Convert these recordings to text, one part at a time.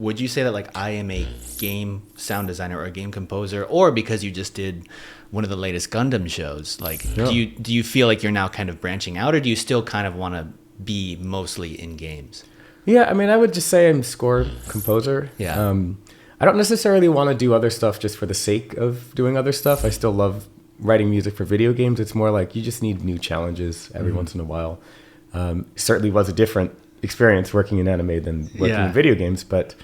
would you say that like I am a game sound designer or a game composer, or because you just did one of the latest Gundam shows? Like, do you feel like you're now kind of branching out, or do you still kind of want to be mostly in games? Yeah, I mean, I would just say I'm score composer. Yeah. I don't necessarily want to do other stuff just for the sake of doing other stuff. I still love writing music for video games. It's more like you just need new challenges every once in a while. Certainly was a different experience working in anime than working in video games, but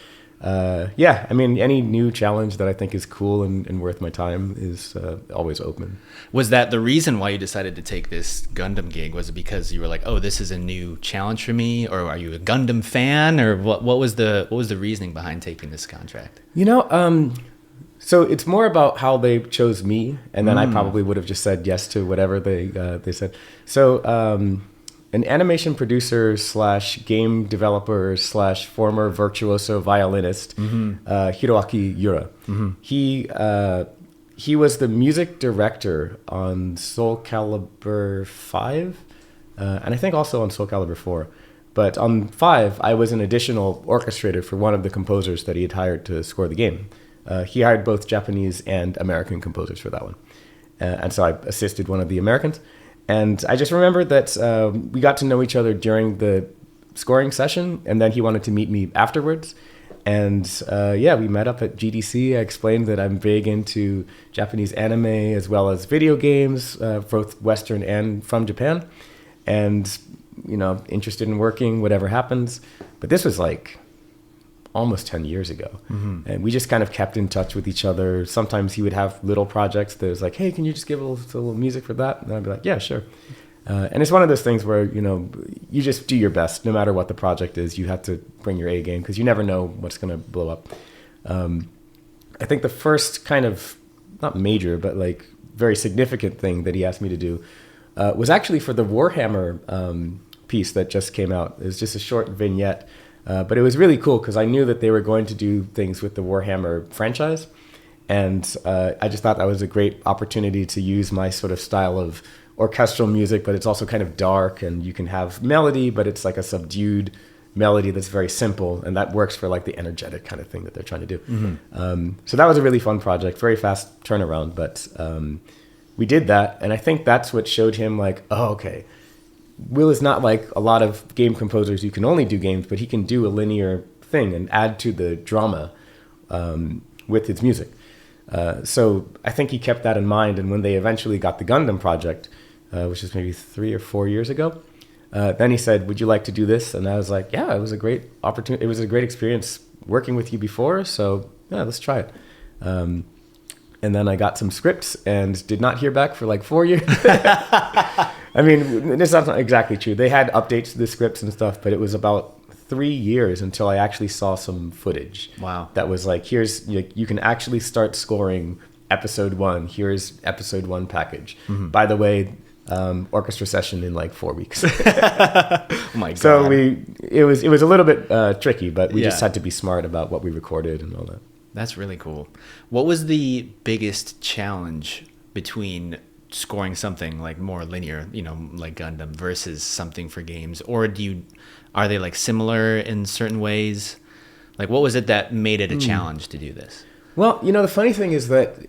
I mean, any new challenge that I think is cool and worth my time is always open. Was that the reason why you decided to take this Gundam gig? Was it because you were like, oh, this is a new challenge for me, or are you a Gundam fan, or what was the reasoning behind taking this contract? So it's more about how they chose me, and then I probably would have just said yes to whatever they said. So an animation producer / game developer / former virtuoso violinist, Hiroaki Yura. He was the music director on Soul Calibur 5, and I think also on Soul Calibur 4. But on 5, I was an additional orchestrator for one of the composers that he had hired to score the game. He hired both Japanese and American composers for that one. And so I assisted one of the Americans. And I just remember that we got to know each other during the scoring session, and then he wanted to meet me afterwards. And we met up at GDC. I explained that I'm big into Japanese anime as well as video games, both Western and from Japan. And, interested in working, whatever happens. But this was like almost 10 years ago. And we just kind of kept in touch with each other. Sometimes he would have little projects that was like, hey, can you just give a little music for that? And I'd be like, yeah, sure. And it's one of those things where, you just do your best. No matter what the project is, you have to bring your A game because you never know what's going to blow up. I think the first kind of, not major, but like very significant thing that he asked me to do was actually for the Warhammer piece that just came out. It was just a short vignette. But it was really cool because I knew that they were going to do things with the Warhammer franchise. And I just thought that was a great opportunity to use my sort of style of orchestral music, but it's also kind of dark, and you can have melody, but it's like a subdued melody that's very simple. And that works for like the energetic kind of thing that they're trying to do. So that was a really fun project, very fast turnaround. But we did that. And I think that's what showed him like, oh, okay. Will is not like a lot of game composers who can only do games, but he can do a linear thing and add to the drama with his music. So I think he kept that in mind. And when they eventually got the Gundam project, which is maybe 3 or 4 years ago, then he said, would you like to do this? And I was like, yeah, it was a great opportunity. It was a great experience working with you before. So yeah, let's try it. And then I got some scripts and did not hear back for like 4 years. I mean, it's not exactly true. They had updates to the scripts and stuff, but it was about 3 years until I actually saw some footage. Wow. That was like, here's, you can actually start scoring episode 1. Here's episode 1 package. By the way, orchestra session in like 4 weeks. Oh my God. So it was a little bit tricky, but we just had to be smart about what we recorded and all that. That's really cool. What was the biggest challenge between scoring something like more linear, like Gundam, versus something for games? Or are they like similar in certain ways? Like, what was it that made it a challenge to do this? Well, the funny thing is that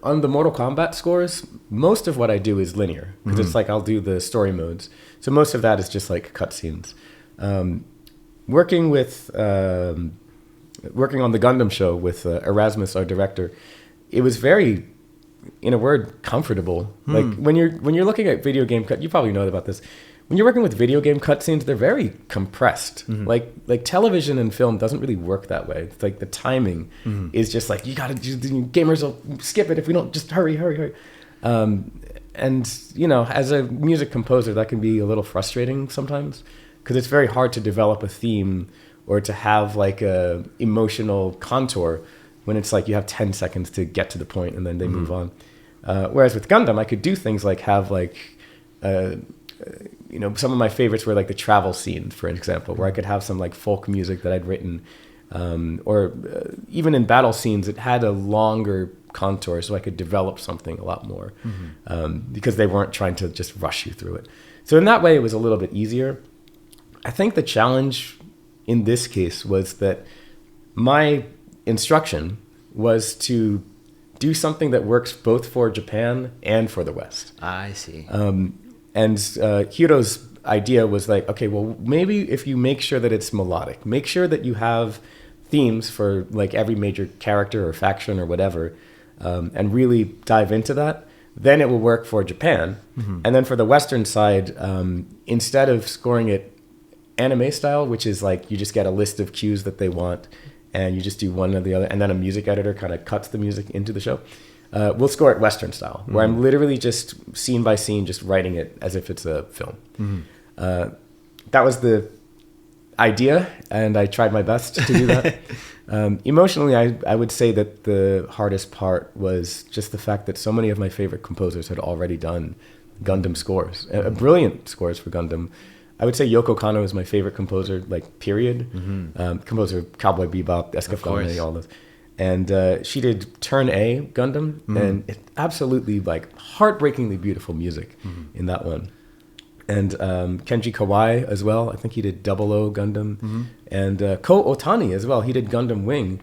on the Mortal Kombat scores, most of what I do is linear because it's like I'll do the story modes. So most of that is just like cutscenes. Working on the Gundam show with Erasmus, our director, it was very, in a word, comfortable. Like when you're looking at video game you probably know about this. When you're working with video game cutscenes, they're very compressed. Like television and film doesn't really work that way. It's like the timing is just like, you gotta do, gamers will skip it if we don't just hurry. And as a music composer, that can be a little frustrating sometimes because it's very hard to develop a theme or to have like a emotional contour when it's like you have 10 seconds to get to the point and then they move on. Whereas with Gundam, I could do things like have like, some of my favorites were like the travel scene, for example, where I could have some like folk music that I'd written. Or even in battle scenes, it had a longer contour so I could develop something a lot more because they weren't trying to just rush you through it. So in that way, it was a little bit easier. I think the challenge in this case was that my instruction was to do something that works both for Japan and for the West. I see. And Hiro's idea was like, okay, well, maybe if you make sure that it's melodic, make sure that you have themes for like every major character or faction or whatever, and really dive into that, then it will work for Japan. And then for the Western side, instead of scoring it anime style, which is like you just get a list of cues that they want and you just do one or the other, and then a music editor kind of cuts the music into the show. We'll score it Western style, where I'm literally just scene by scene, just writing it as if it's a film. That was the idea, and I tried my best to do that. Emotionally, I would say that the hardest part was just the fact that so many of my favorite composers had already done Gundam scores, brilliant scores for Gundam. I would say Yoko Kanno is my favorite composer, like, period. Composer of Cowboy Bebop, Escaflowne, all those. And she did Turn A Gundam, and it absolutely, like, heartbreakingly beautiful music in that one. And Kenji Kawai as well. I think he did 00 Gundam. And Ko Otani as well. He did Gundam Wing.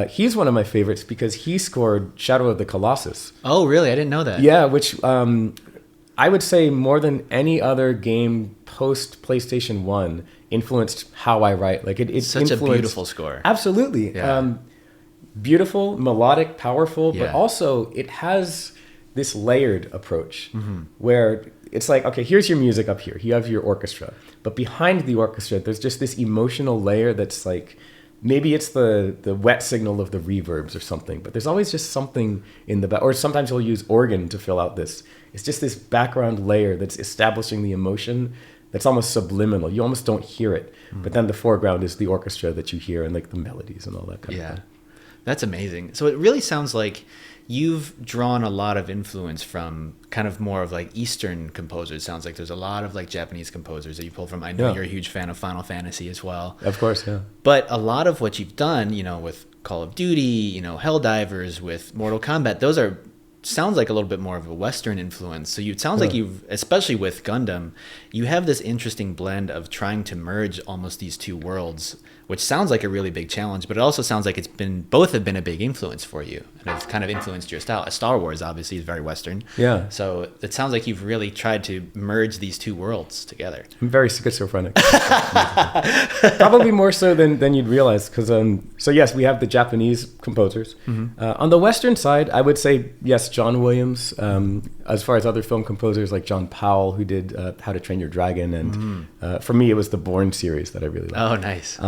He's one of my favorites because he scored Shadow of the Colossus. Oh, really? I didn't know that. Yeah, which I would say more than any other game post PlayStation 1 influenced how I write. Like it's such a beautiful score. Absolutely. Yeah. Beautiful, melodic, powerful, Yeah. but also it has this layered approach where it's like, okay, here's your music up here. You have your orchestra. But behind the orchestra, there's just this emotional layer that's like, maybe it's the wet signal of the reverbs or something, but there's always just something in the back. Or sometimes you'll use organ to fill out this. It's just this background layer that's establishing the emotion that's almost subliminal. You almost don't hear it. But then the foreground is the orchestra that you hear and like the melodies and all that kind of thing. That's amazing. So it really sounds like you've drawn a lot of influence from kind of more of like Eastern composers. It sounds like there's a lot of like Japanese composers that you pull from. I know you're a huge fan of Final Fantasy as well. Of course, yeah. But a lot of what you've done, you know, with Call of Duty, you know, Helldivers, with Mortal Kombat, those are sounds like a little bit more of a Western influence. So it sounds like you've, especially with Gundam, you have this interesting blend of trying to merge almost these two worlds, which sounds like a really big challenge, but it also sounds like both have been a big influence for you and have kind of influenced your style. Star Wars obviously is very Western. Yeah. So it sounds like you've really tried to merge these two worlds together. I'm very schizophrenic. Probably more so than you'd realize. Because so yes, we have the Japanese composers. On the Western side, I would say yes, John Williams. As far as other film composers like John Powell, who did How to Train Your Dragon, and for me it was the Bourne series that I really liked. Oh, nice.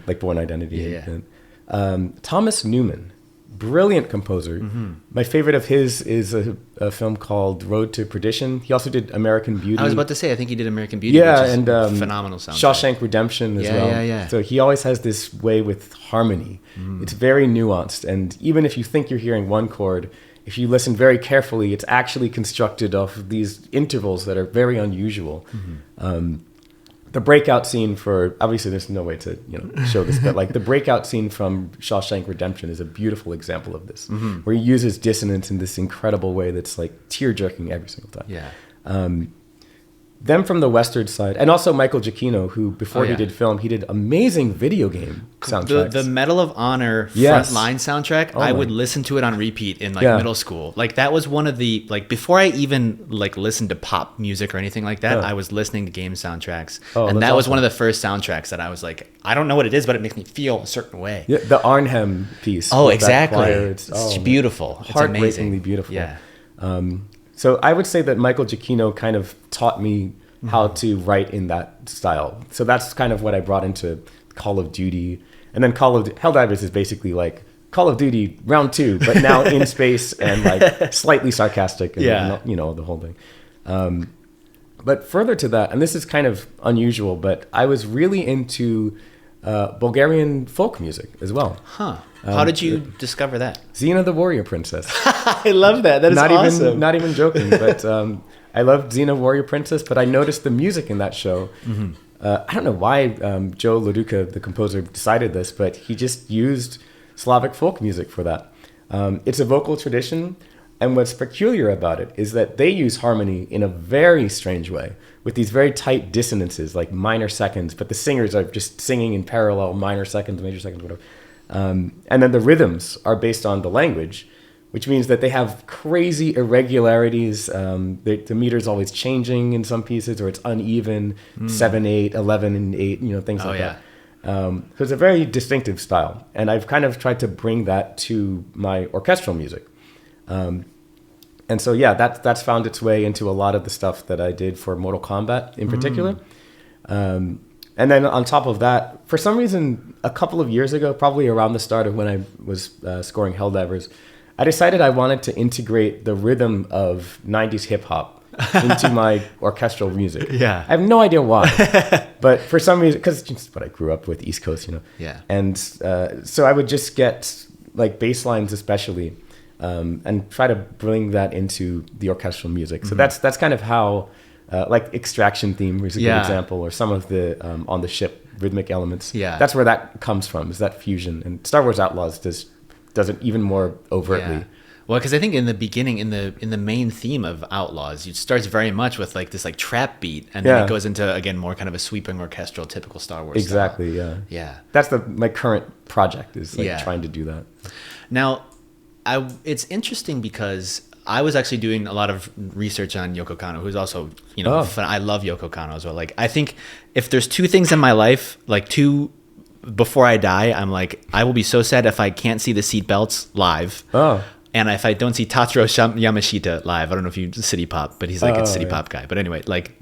Like Bourne Identity. And Thomas Newman, brilliant composer. My favorite of his is a film called Road to Perdition. He also did American Beauty. I was about to say, I think he did American Beauty, which is and phenomenal soundtrack. Shawshank Redemption as well. Yeah. So he always has this way with harmony. It's very nuanced, and even if you think you're hearing one chord, if you listen very carefully, it's actually constructed of these intervals that are very unusual. The breakout scene for, obviously there's no way to show this, but like the breakout scene from Shawshank Redemption is a beautiful example of this, where he uses dissonance in this incredible way that's like tear-jerking every single time. Them from the Western side, and also Michael Giacchino, who before he did film, he did amazing video game soundtracks. The Medal of Honor Frontline soundtrack, I would listen to it on repeat in middle school. Like that was one of the, like before I even like listened to pop music or anything like that, I was listening to game soundtracks. And that was one of the first soundtracks that I was like, I don't know what it is, but it makes me feel a certain way. Yeah, the Arnhem piece. Oh, exactly. It's beautiful. It's heartbreakingly beautiful. Yeah. So I would say that Michael Giacchino kind of taught me how to write in that style. So that's kind of what I brought into Call of Duty. And then Helldivers is basically like Call of Duty Round 2, but now in space and like slightly sarcastic and the whole thing. But further to that, and this is kind of unusual, but I was really into Bulgarian folk music as well. How did you discover that? Xena the Warrior Princess. I love that. That is awesome. Not even joking, but I loved Xena Warrior Princess, but I noticed the music in that show. I don't know why Joe Loduca, the composer, decided this, but he just used Slavic folk music for that. It's a vocal tradition, and what's peculiar about it is that they use harmony in a very strange way, with these very tight dissonances, like minor seconds, but the singers are just singing in parallel, minor seconds, major seconds, whatever. And then the rhythms are based on the language, which means that they have crazy irregularities. The meter's always changing in some pieces, or it's uneven, 7/8, 11/8, things like that. So it's a very distinctive style. And I've kind of tried to bring that to my orchestral music. And so, yeah, that's found its way into a lot of the stuff that I did for Mortal Kombat in particular. And then on top of that, for some reason, a couple of years ago, probably around the start of when I was scoring Helldivers, I decided I wanted to integrate the rhythm of 90s hip hop into my orchestral music. Yeah. I have no idea why, but for some reason, because it's just what I grew up with, East Coast, Yeah. And so I would just get like bass lines especially, and try to bring that into the orchestral music. So that's kind of how, like Extraction theme is a good example, or some of the On the Ship rhythmic elements. Yeah. That's where that comes from, is that fusion. And Star Wars Outlaws does it even more overtly. Yeah. Well, because I think in the beginning, in the main theme of Outlaws, it starts very much with like this like trap beat, and then it goes into again more kind of a sweeping orchestral, typical Star Wars. Exactly. Style. Yeah. Yeah. That's my current project, is like trying to do that. Now, it's interesting because I was actually doing a lot of research on Yoko Kanno, who's also I love Yoko Kanno as well. Like, I think if there's two things in my life, like before I die, I'm like, I will be so sad if I can't see the seatbelts live. Oh. And if I don't see Tatsuro Yamashita live. I don't know if you City Pop, but he's like a City Pop guy. But anyway, like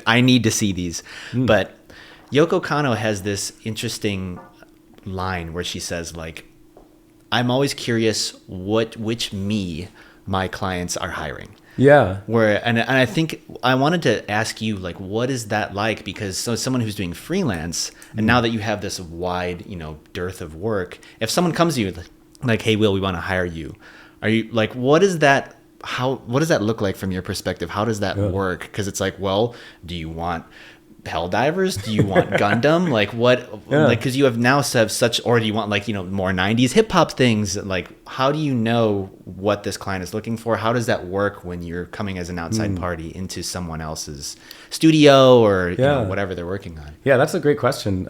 I need to see these. But Yoko Kanno has this interesting line where she says like, I'm always curious which me my clients are hiring. Yeah. And I think I wanted to ask you, like, what is that like? Because someone who's doing freelance, and now that you have this wide, dearth of work, if someone comes to you like, hey, Will, we want to hire you. Are you like, what does that look like from your perspective? How does that work? Because it's like, well, do you want Helldivers? Do you want Gundam? Like what? Like, because you have now such, or do you want like more 90s hip hop things? Like, how do you know what this client is looking for? How does that work when you're coming as an outside party into someone else's studio or whatever they're working on? Yeah, that's a great question.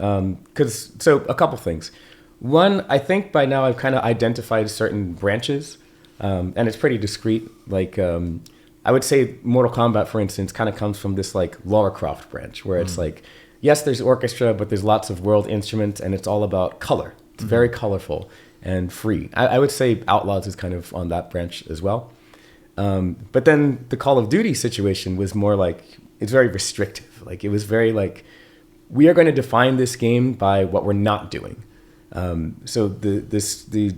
So a couple things. One, I think by now I've kind of identified certain branches, and it's pretty discrete. Like, I would say Mortal Kombat, for instance, kind of comes from this like Lara Croft branch, where it's like, yes, there's orchestra, but there's lots of world instruments, and it's all about color. It's very colorful and free. I would say Outlaws is kind of on that branch as well. But then the Call of Duty situation was more like, it's very restrictive. Like, it was very like, we are going to define this game by what we're not doing. So the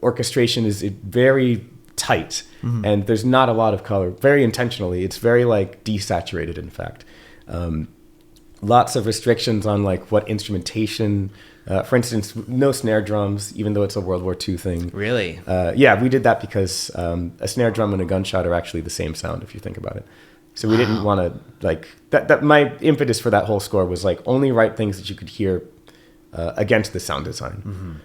orchestration is very tight, and there's not a lot of color, very intentionally. It's very like desaturated, in fact. Lots of restrictions on like what instrumentation, for instance, no snare drums, even though it's a World War II thing. Really? Yeah, we did that because a snare drum and a gunshot are actually the same sound, if you think about it. So we didn't want to like that. My impetus for that whole score was like, only write things that you could hear against the sound design.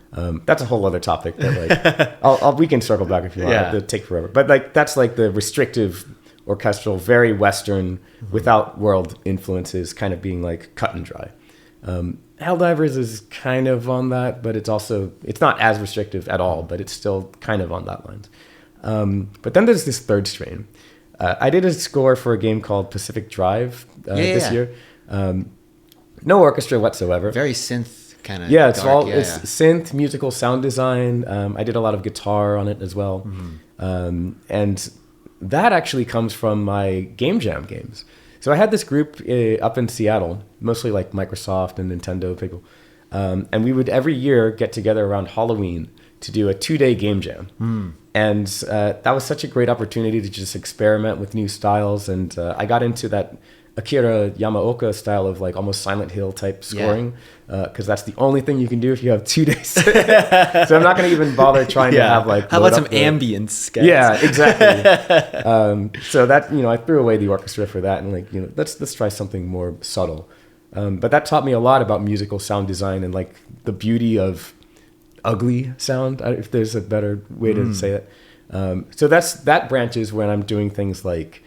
That's a whole other topic that like we can circle back if you want. It'll take forever. But like, that's like the restrictive orchestral, very Western, without world influences, kind of being like cut and dry. Helldivers is kind of on that, but it's not as restrictive at all, but it's still kind of on that lines. But then there's this third strain. I did a score for a game called Pacific Drive this year. No orchestra whatsoever. Very synth kind of. Yeah, it's synth, musical sound design. I did a lot of guitar on it as well. And that actually comes from my Game Jam games. So I had this group up in Seattle, mostly like Microsoft and Nintendo people. And we would every year get together around Halloween to do a 2-day game jam. And that was such a great opportunity to just experiment with new styles. And I got into that Akira Yamaoka style of like almost Silent Hill type scoring, because that's the only thing you can do if you have 2 days. So I'm not going to even bother trying to have like. How about some ambience, guys? Yeah, exactly. So that I threw away the orchestra for that, and like let's try something more subtle. But that taught me a lot about musical sound design and like the beauty of ugly sound, if there's a better way to say it. So that branches when I'm doing things like,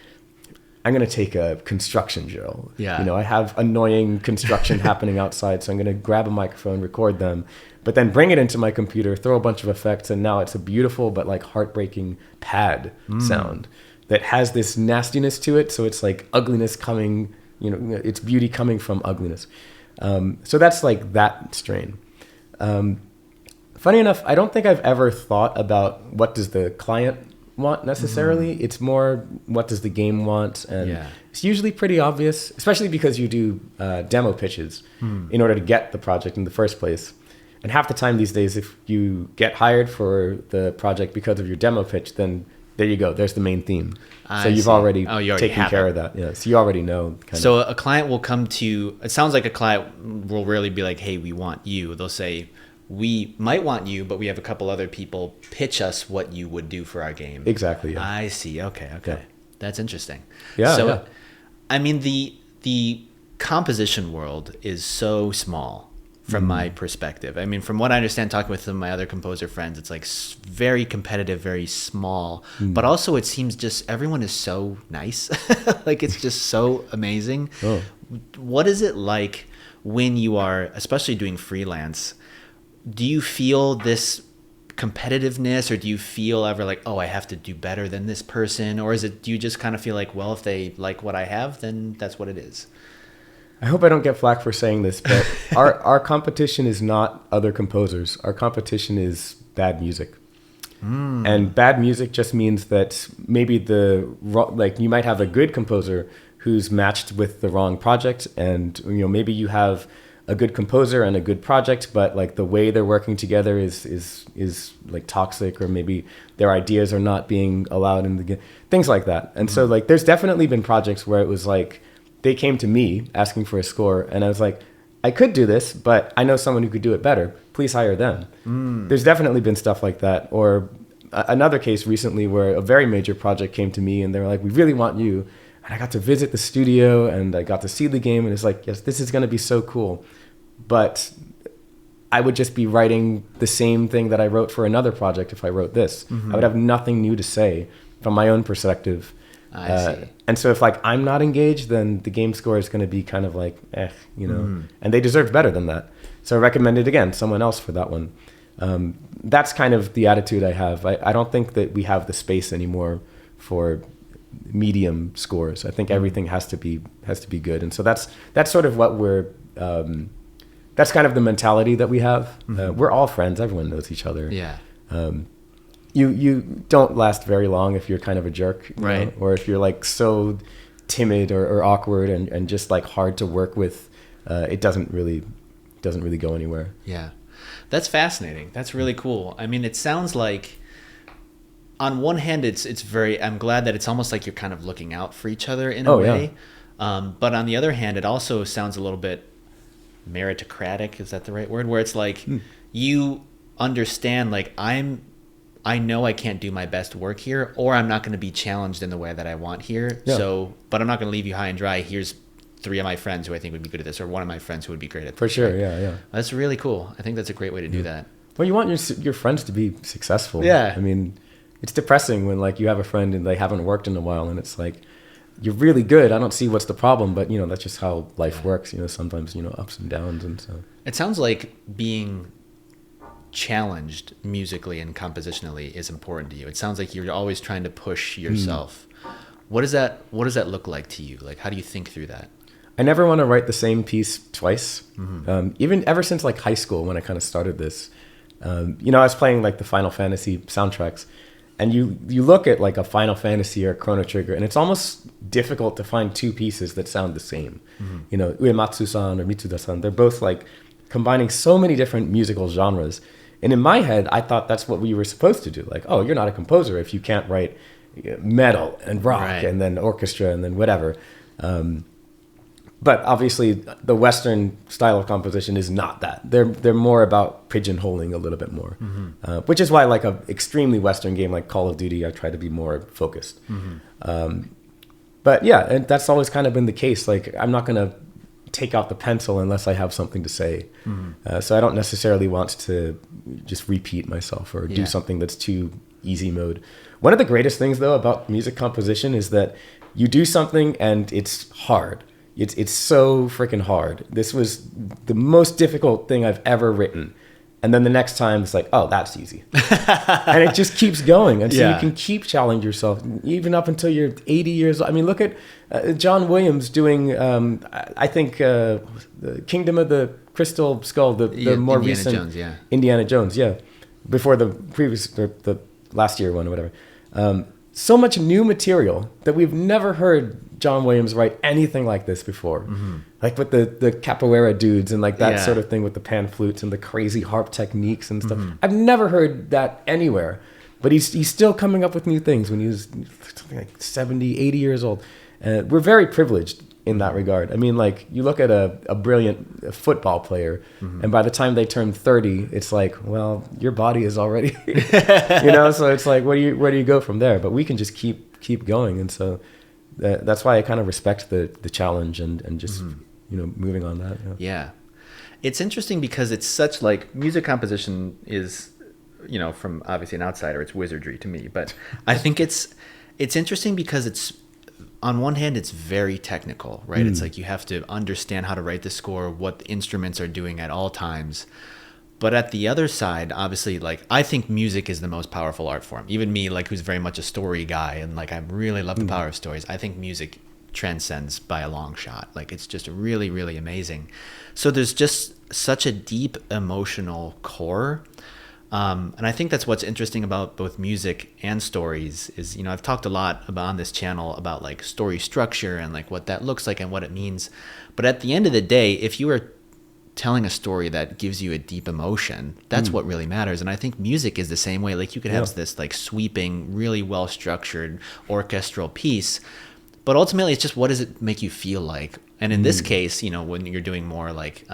I'm going to take a construction drill. Yeah. You know, I have annoying construction happening outside, so I'm going to grab a microphone, record them, but then bring it into my computer, throw a bunch of effects, and now it's a beautiful but like heartbreaking pad sound that has this nastiness to it. So it's like ugliness coming, you know, it's beauty coming from ugliness. So that's like that strain. Funny enough, I don't think I've ever thought about what does the client want necessarily. It's more what does the game want, and it's usually pretty obvious, especially because you do demo pitches in order to get the project in the first place. And half the time these days, if you get hired for the project because of your demo pitch, then there you go, there's the main theme. So you've already taken care of that. Yeah, so you already know. So a client will come to, it sounds like a client will really be like, hey, we want you. They'll say, we might want you, but we have a couple other people. Pitch us what you would do for our game. Exactly. Yeah. I see. Okay. Yeah. That's interesting. Yeah. So, yeah. I mean, the composition world is so small from my perspective. I mean, from what I understand, talking with some of my other composer friends, it's like very competitive, very small, but also it seems just everyone is so nice. Like it's just so amazing. Oh. What is it like when you are, especially doing freelance? Do you feel this competitiveness, or do you feel ever like, oh, I have to do better than this person? Or do you just kind of feel like, well, if they like what I have, then that's what it is? I hope I don't get flack for saying this, but our competition is not other composers. Our competition is bad music. And bad music just means that maybe you might have a good composer who's matched with the wrong project, and you know, maybe you have a good composer and a good project, but like the way they're working together is like toxic, or maybe their ideas are not being allowed in the game, things like that. And so like there's definitely been projects where it was like they came to me asking for a score, and I was like, I could do this, but I know someone who could do it better. Please hire them. There's definitely been stuff like that. Or another case recently where a very major project came to me and they were like, we really want you. And I got to visit the studio and I got to see the game, and it's like, yes, this is going to be so cool. But I would just be writing the same thing that I wrote for another project if I wrote this. I would have nothing new to say from my own perspective. I see. And so if like I'm not engaged, then the game score is going to be kind of like, you know, and they deserved better than that. So I recommended, again, someone else for that one. That's kind of the attitude I have. I don't think that we have the space anymore for medium scores. I think everything has to be good. And so that's sort of what that's kind of the mentality that we have. We're all friends. Everyone knows each other. Yeah. You don't last very long if you're kind of a jerk, right? Know? Or if you're like so timid or awkward and just like hard to work with. It doesn't really go anywhere. Yeah, that's fascinating. That's really cool. I mean, it sounds like on one hand, it's very. I'm glad that it's almost like you're kind of looking out for each other in a way. Yeah. But on the other hand, it also sounds a little bit meritocratic. Is that the right word? Where it's like you understand, like I know I can't do my best work here, or I'm not going to be challenged in the way that I want here. Yeah. So, but I'm not going to leave you high and dry. Here's 3 of my friends who I think would be good at this, or 1 of my friends who would be great at this. For sure, yeah. That's really cool. I think that's a great way to do that. Well, you want your friends to be successful. Yeah. I mean, it's depressing when like you have a friend and they haven't worked in a while, and it's like, you're really good. I don't see what's the problem, but you know, that's just how life works. You know, sometimes, you know, ups and downs, and so. It sounds like being challenged musically and compositionally is important to you. It sounds like you're always trying to push yourself. What does that look like to you? Like, how do you think through that? I never want to write the same piece twice. Even ever since like high school, when I kind of started this, you know, I was playing like the Final Fantasy soundtracks, and you look at like a Final Fantasy or a Chrono Trigger, and it's almost difficult to find 2 pieces that sound the same. You know, Uematsu-san or Mitsuda-san, they're both like combining so many different musical genres. And in my head, I thought that's what we were supposed to do. Like, oh, you're not a composer if you can't write metal and rock and then orchestra and then whatever. But obviously, the Western style of composition is not that. They're more about pigeonholing a little bit more, which is why, like an extremely Western game like Call of Duty, I try to be more focused. But yeah, and that's always kind of been the case. Like, I'm not going to take out the pencil unless I have something to say. So I don't necessarily want to just repeat myself or do something that's too easy mode. One of the greatest things, though, about music composition is that you do something and it's hard. It's so freaking hard. This was the most difficult thing I've ever written. And then the next time it's like, oh, that's easy. And it just keeps going. And so you can keep challenging yourself, even up until you're 80 years old. I mean, look at John Williams doing, I think, the Kingdom of the Crystal Skull, the more Indiana recent Jones, Indiana Jones, before the previous, the last year one or whatever. So much new material that we've never heard John Williams write anything like this before. Like with the capoeira dudes and like that sort of thing with the pan flutes and the crazy harp techniques and stuff. I've never heard that anywhere, but he's still coming up with new things when he was something like 70, 80 years old. We're very privileged in that regard. I mean, like you look at a brilliant football player and by the time they turn 30, it's like, well, your body is already, so it's like, where do you go from there? But we can just keep going. And so that's why I kind of respect the challenge and just, moving on that. Yeah. It's interesting because it's such like music composition is, from obviously an outsider, it's wizardry to me, but I think it's interesting because it's, on one hand, it's very technical, right? It's like you have to understand how to write the score, what the instruments are doing at all times. But at the other side, obviously, like I think music is the most powerful art form. Even me, like who's very much a story guy and like I really love the power of stories. I think music transcends by a long shot. Like it's just really, really amazing. So there's just such a deep emotional core. And I think that's what's interesting about both music and stories is, I've talked a lot about on this channel about like story structure and like what that looks like and what it means. But at the end of the day, if you are telling a story that gives you a deep emotion, that's what really matters. And I think music is the same way. Like you could have this like sweeping, really well structured orchestral piece, but ultimately it's just, what does it make you feel like? And in this case, when you're doing more like,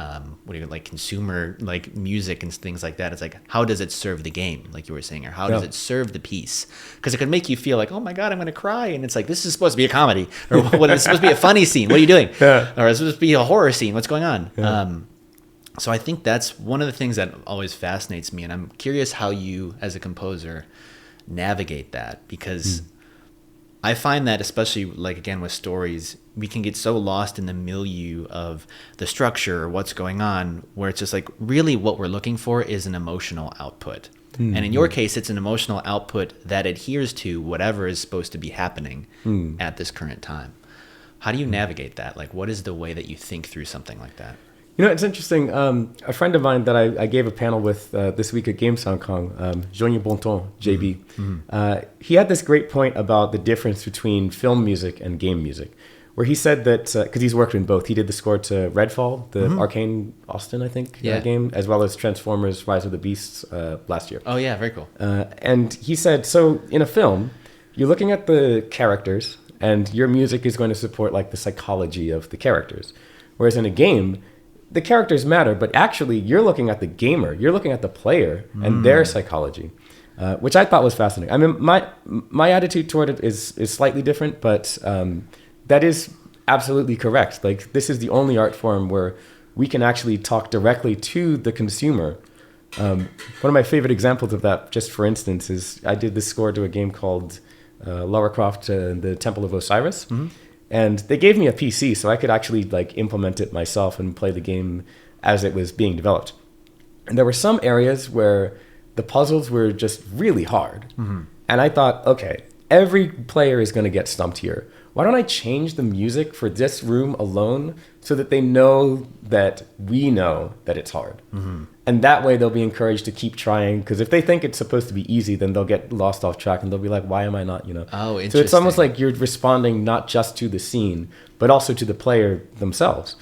consumer like music and things like that, it's like, how does it serve the game? Like you were saying, or how does it serve the piece? Because it can make you feel like, oh my God, I'm going to cry. And it's like, this is supposed to be a comedy, or what is supposed to be a funny scene? What are you doing? Or it's supposed to be a horror scene. What's going on? So I think that's one of the things that always fascinates me. And I'm curious how you, as a composer, navigate that, because I find that especially like, again, with stories, we can get so lost in the milieu of the structure or what's going on, where it's just like, really what we're looking for is an emotional output. And in your case, it's an emotional output that adheres to whatever is supposed to be happening at this current time. How do you navigate that? Like, what is the way that you think through something like that? It's interesting. A friend of mine that I gave a panel with this week at Games Hong Kong, Johnny Bonton, JB, he had this great point about the difference between film music and game music, where he said that, because he's worked in both, he did the score to Redfall, the Arcane Austin, I think, game, as well as Transformers Rise of the Beasts last year. Oh, yeah, very cool. And he said, so in a film, you're looking at the characters, and your music is going to support like the psychology of the characters. Whereas in a game, the characters matter, but actually you're looking at the gamer, you're looking at the player and their psychology, which I thought was fascinating. I mean, my attitude toward it is slightly different, but that is absolutely correct. Like this is the only art form where we can actually talk directly to the consumer. One of my favorite examples of that, just for instance, is I did this score to a game called Lara Croft, the Temple of Osiris. And they gave me a PC so I could actually like implement it myself and play the game as it was being developed. And there were some areas where the puzzles were just really hard. And I thought, okay, every player is going to get stumped here. Why don't I change the music for this room alone so that they know that we know that it's hard? And that way they'll be encouraged to keep trying, because if they think it's supposed to be easy, then they'll get lost off track and they'll be like, why am I not, Oh, interesting. So it's almost like you're responding not just to the scene, but also to the player themselves,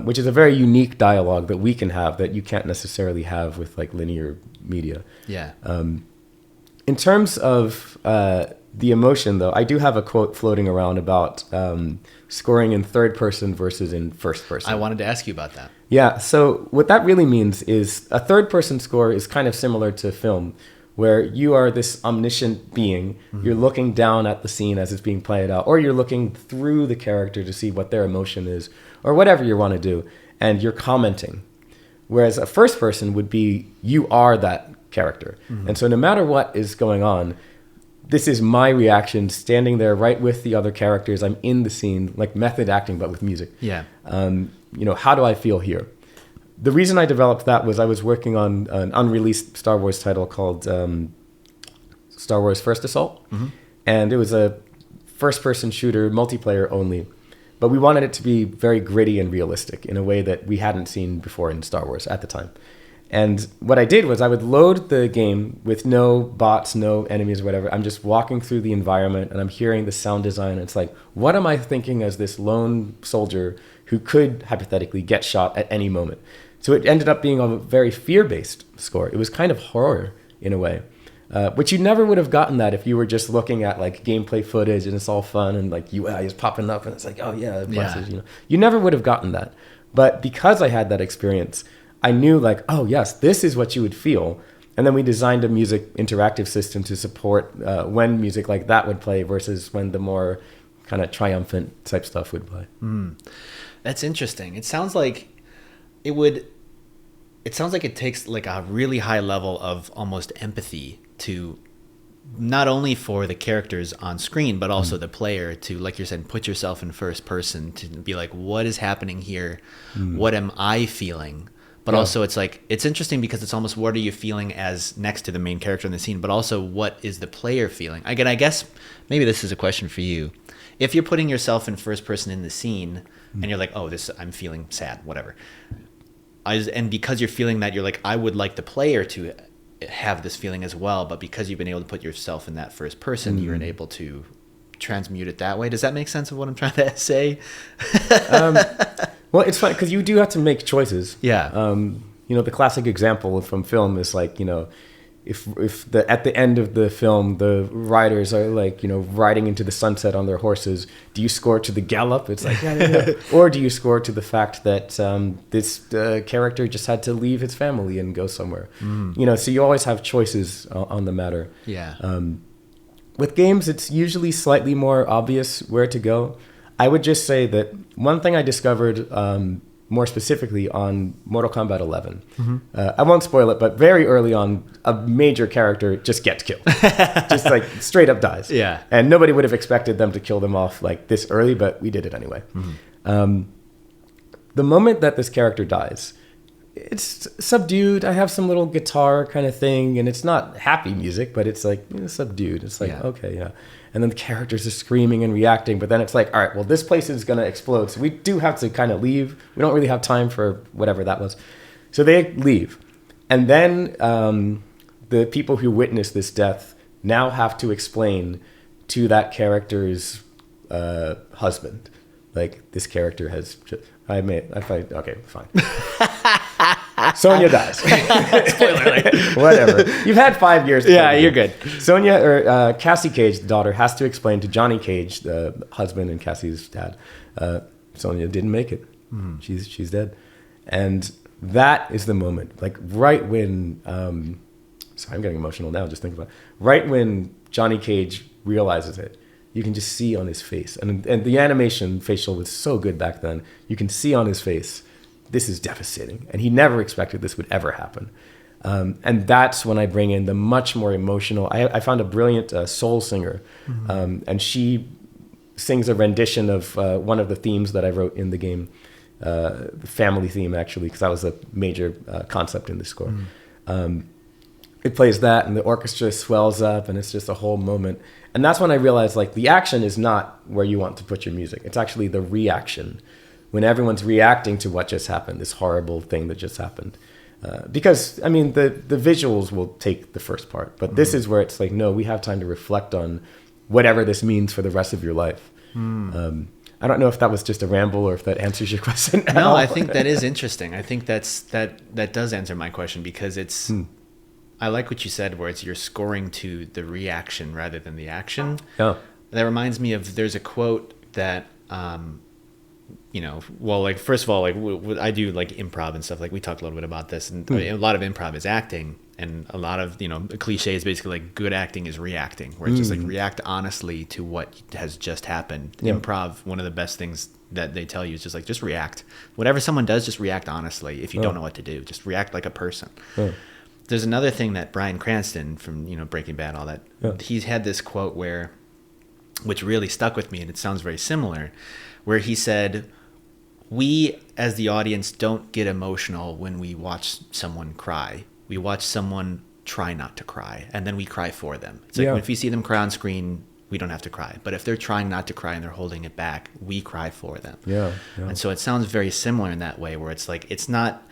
which is a very unique dialogue that we can have that you can't necessarily have with like linear media. Yeah. In terms of the emotion, though, I do have a quote floating around about scoring in third person versus in first person. I wanted to ask you about that. Yeah, so what that really means is a third person score is kind of similar to film, where you are this omniscient being. You're looking down at the scene as it's being played out, or you're looking through the character to see what their emotion is, or whatever you want to do, and you're commenting. Whereas a first person would be, you are that character. And so no matter what is going on, this is my reaction, standing there right with the other characters. I'm in the scene, like method acting, but with music. Yeah. How do I feel here? The reason I developed that was I was working on an unreleased Star Wars title called Star Wars First Assault. And it was a first-person shooter, multiplayer only. But we wanted it to be very gritty and realistic in a way that we hadn't seen before in Star Wars at the time. And what I did was I would load the game with no bots, no enemies or whatever. I'm just walking through the environment and I'm hearing the sound design. It's like, what am I thinking as this lone soldier who could hypothetically get shot at any moment? So it ended up being a very fear-based score. It was kind of horror in a way, which you never would have gotten that if you were just looking at like gameplay footage and it's all fun and like UI is popping up and it's like, oh yeah, pluses, You never would have gotten that. But because I had that experience, I knew like, oh yes, this is what you would feel. And then we designed a music interactive system to support when music like that would play versus when the more kind of triumphant type stuff would play. That's interesting. It sounds like it takes like a really high level of almost empathy to not only for the characters on screen, but also the player to, like you're saying, put yourself in first person to be like, what is happening here? What am I feeling? But also it's like, it's interesting because it's almost, what are you feeling as next to the main character in the scene, but also what is the player feeling? Again, I guess maybe this is a question for you. If you're putting yourself in first person in the scene and you're like, oh, I'm feeling sad, whatever. And because you're feeling that, you're like, I would like the player to have this feeling as well. But because you've been able to put yourself in that first person, you're able to transmute it that way. Does that make sense of what I'm trying to say? Well, it's fun because you do have to make choices. Yeah. The classic example from film is like, if at the end of the film, the riders are like, riding into the sunset on their horses, do you score to the gallop? It's like, yeah. Or do you score to the fact that this character just had to leave his family and go somewhere? So you always have choices on the matter. Yeah. With games, it's usually slightly more obvious where to go. I would just say that one thing I discovered more specifically on Mortal Kombat 11. I won't spoil it, but very early on, a major character just gets killed. Just like straight up dies. Yeah. And nobody would have expected them to kill them off like this early, but we did it anyway. The moment that this character dies, it's subdued. I have some little guitar kind of thing, and it's not happy music, but it's like subdued. It's like, okay, yeah. And then the characters are screaming and reacting, but then it's like, all right, well, this place is going to explode. So we do have to kind of leave. We don't really have time for whatever that was. So they leave. And then the people who witnessed this death now have to explain to that character's husband, like, this character has... okay, fine. Sonya dies. Spoiler alert. Whatever. You've had 5 years. Yeah, you're good. Cassie Cage, the daughter, has to explain to Johnny Cage, the husband and Cassie's dad, Sonya didn't make it. She's dead. And that is the moment, like right when, sorry, I'm getting emotional now just thinking about it. Right when Johnny Cage realizes it, you can just see on his face. And the animation facial was so good back then. You can see on his face, this is devastating. And he never expected this would ever happen. And that's when I bring in the much more emotional... I found a brilliant soul singer. And she sings a rendition of one of the themes that I wrote in the game. The family theme, actually, because that was a major concept in the score. It plays that, and the orchestra swells up, and it's just a whole moment. And that's when I realized, like, the action is not where you want to put your music. It's actually the reaction, when everyone's reacting to what just happened, this horrible thing that just happened. Because, I mean, the visuals will take the first part, but this is where it's like, no, we have time to reflect on whatever this means for the rest of your life. I don't know if that was just a ramble or if that answers your question. No, I think that is interesting. I think that does answer my question, because it's... I like what you said, where it's you're scoring to the reaction rather than the action. Yeah. That reminds me of, there's a quote that, well, like, first of all, like, I do like improv and stuff. Like, we talked a little bit about this, and a lot of improv is acting, and a lot of, a cliche is basically like good acting is reacting, where it's just like react honestly to what has just happened. Improv, one of the best things that they tell you is just react. Whatever someone does, just react honestly. If you don't know what to do, just react like a person. There's another thing that Bryan Cranston from, Breaking Bad, all that, he's had this quote which really stuck with me, and it sounds very similar, where he said, we as the audience don't get emotional when we watch someone cry. We watch someone try not to cry, and then we cry for them. It's like if you see them cry on screen, we don't have to cry. But if they're trying not to cry and they're holding it back, we cry for them. Yeah. And so it sounds very similar in that way, where it's like, it's not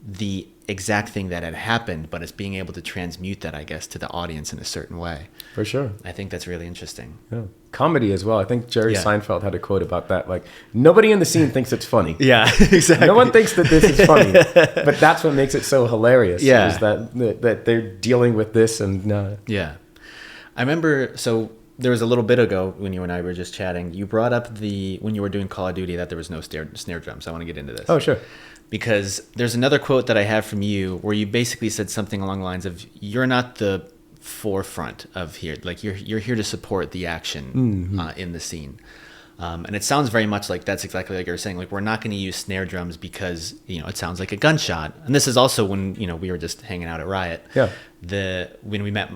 the exact thing that had happened, but it's being able to transmute that, I guess, to the audience in a certain way. For sure. I think that's really interesting. Yeah. Comedy as well. I think Jerry Seinfeld had a quote about that. Like, nobody in the scene thinks it's funny. Yeah, exactly. No one thinks that this is funny, but that's what makes it so hilarious. Yeah. Is that they're dealing with this and... Yeah. I remember, so there was a little bit ago when you and I were just chatting, you brought up when you were doing Call of Duty, that there was no snare drums. I want to get into this. Oh, sure. Because there's another quote that I have from you where you basically said something along the lines of, you're not the forefront of here. Like, you're here to support the action in the scene. And it sounds very much like that's exactly like you were saying. Like, we're not going to use snare drums because, it sounds like a gunshot. And this is also when, we were just hanging out at Riot. Yeah. When we met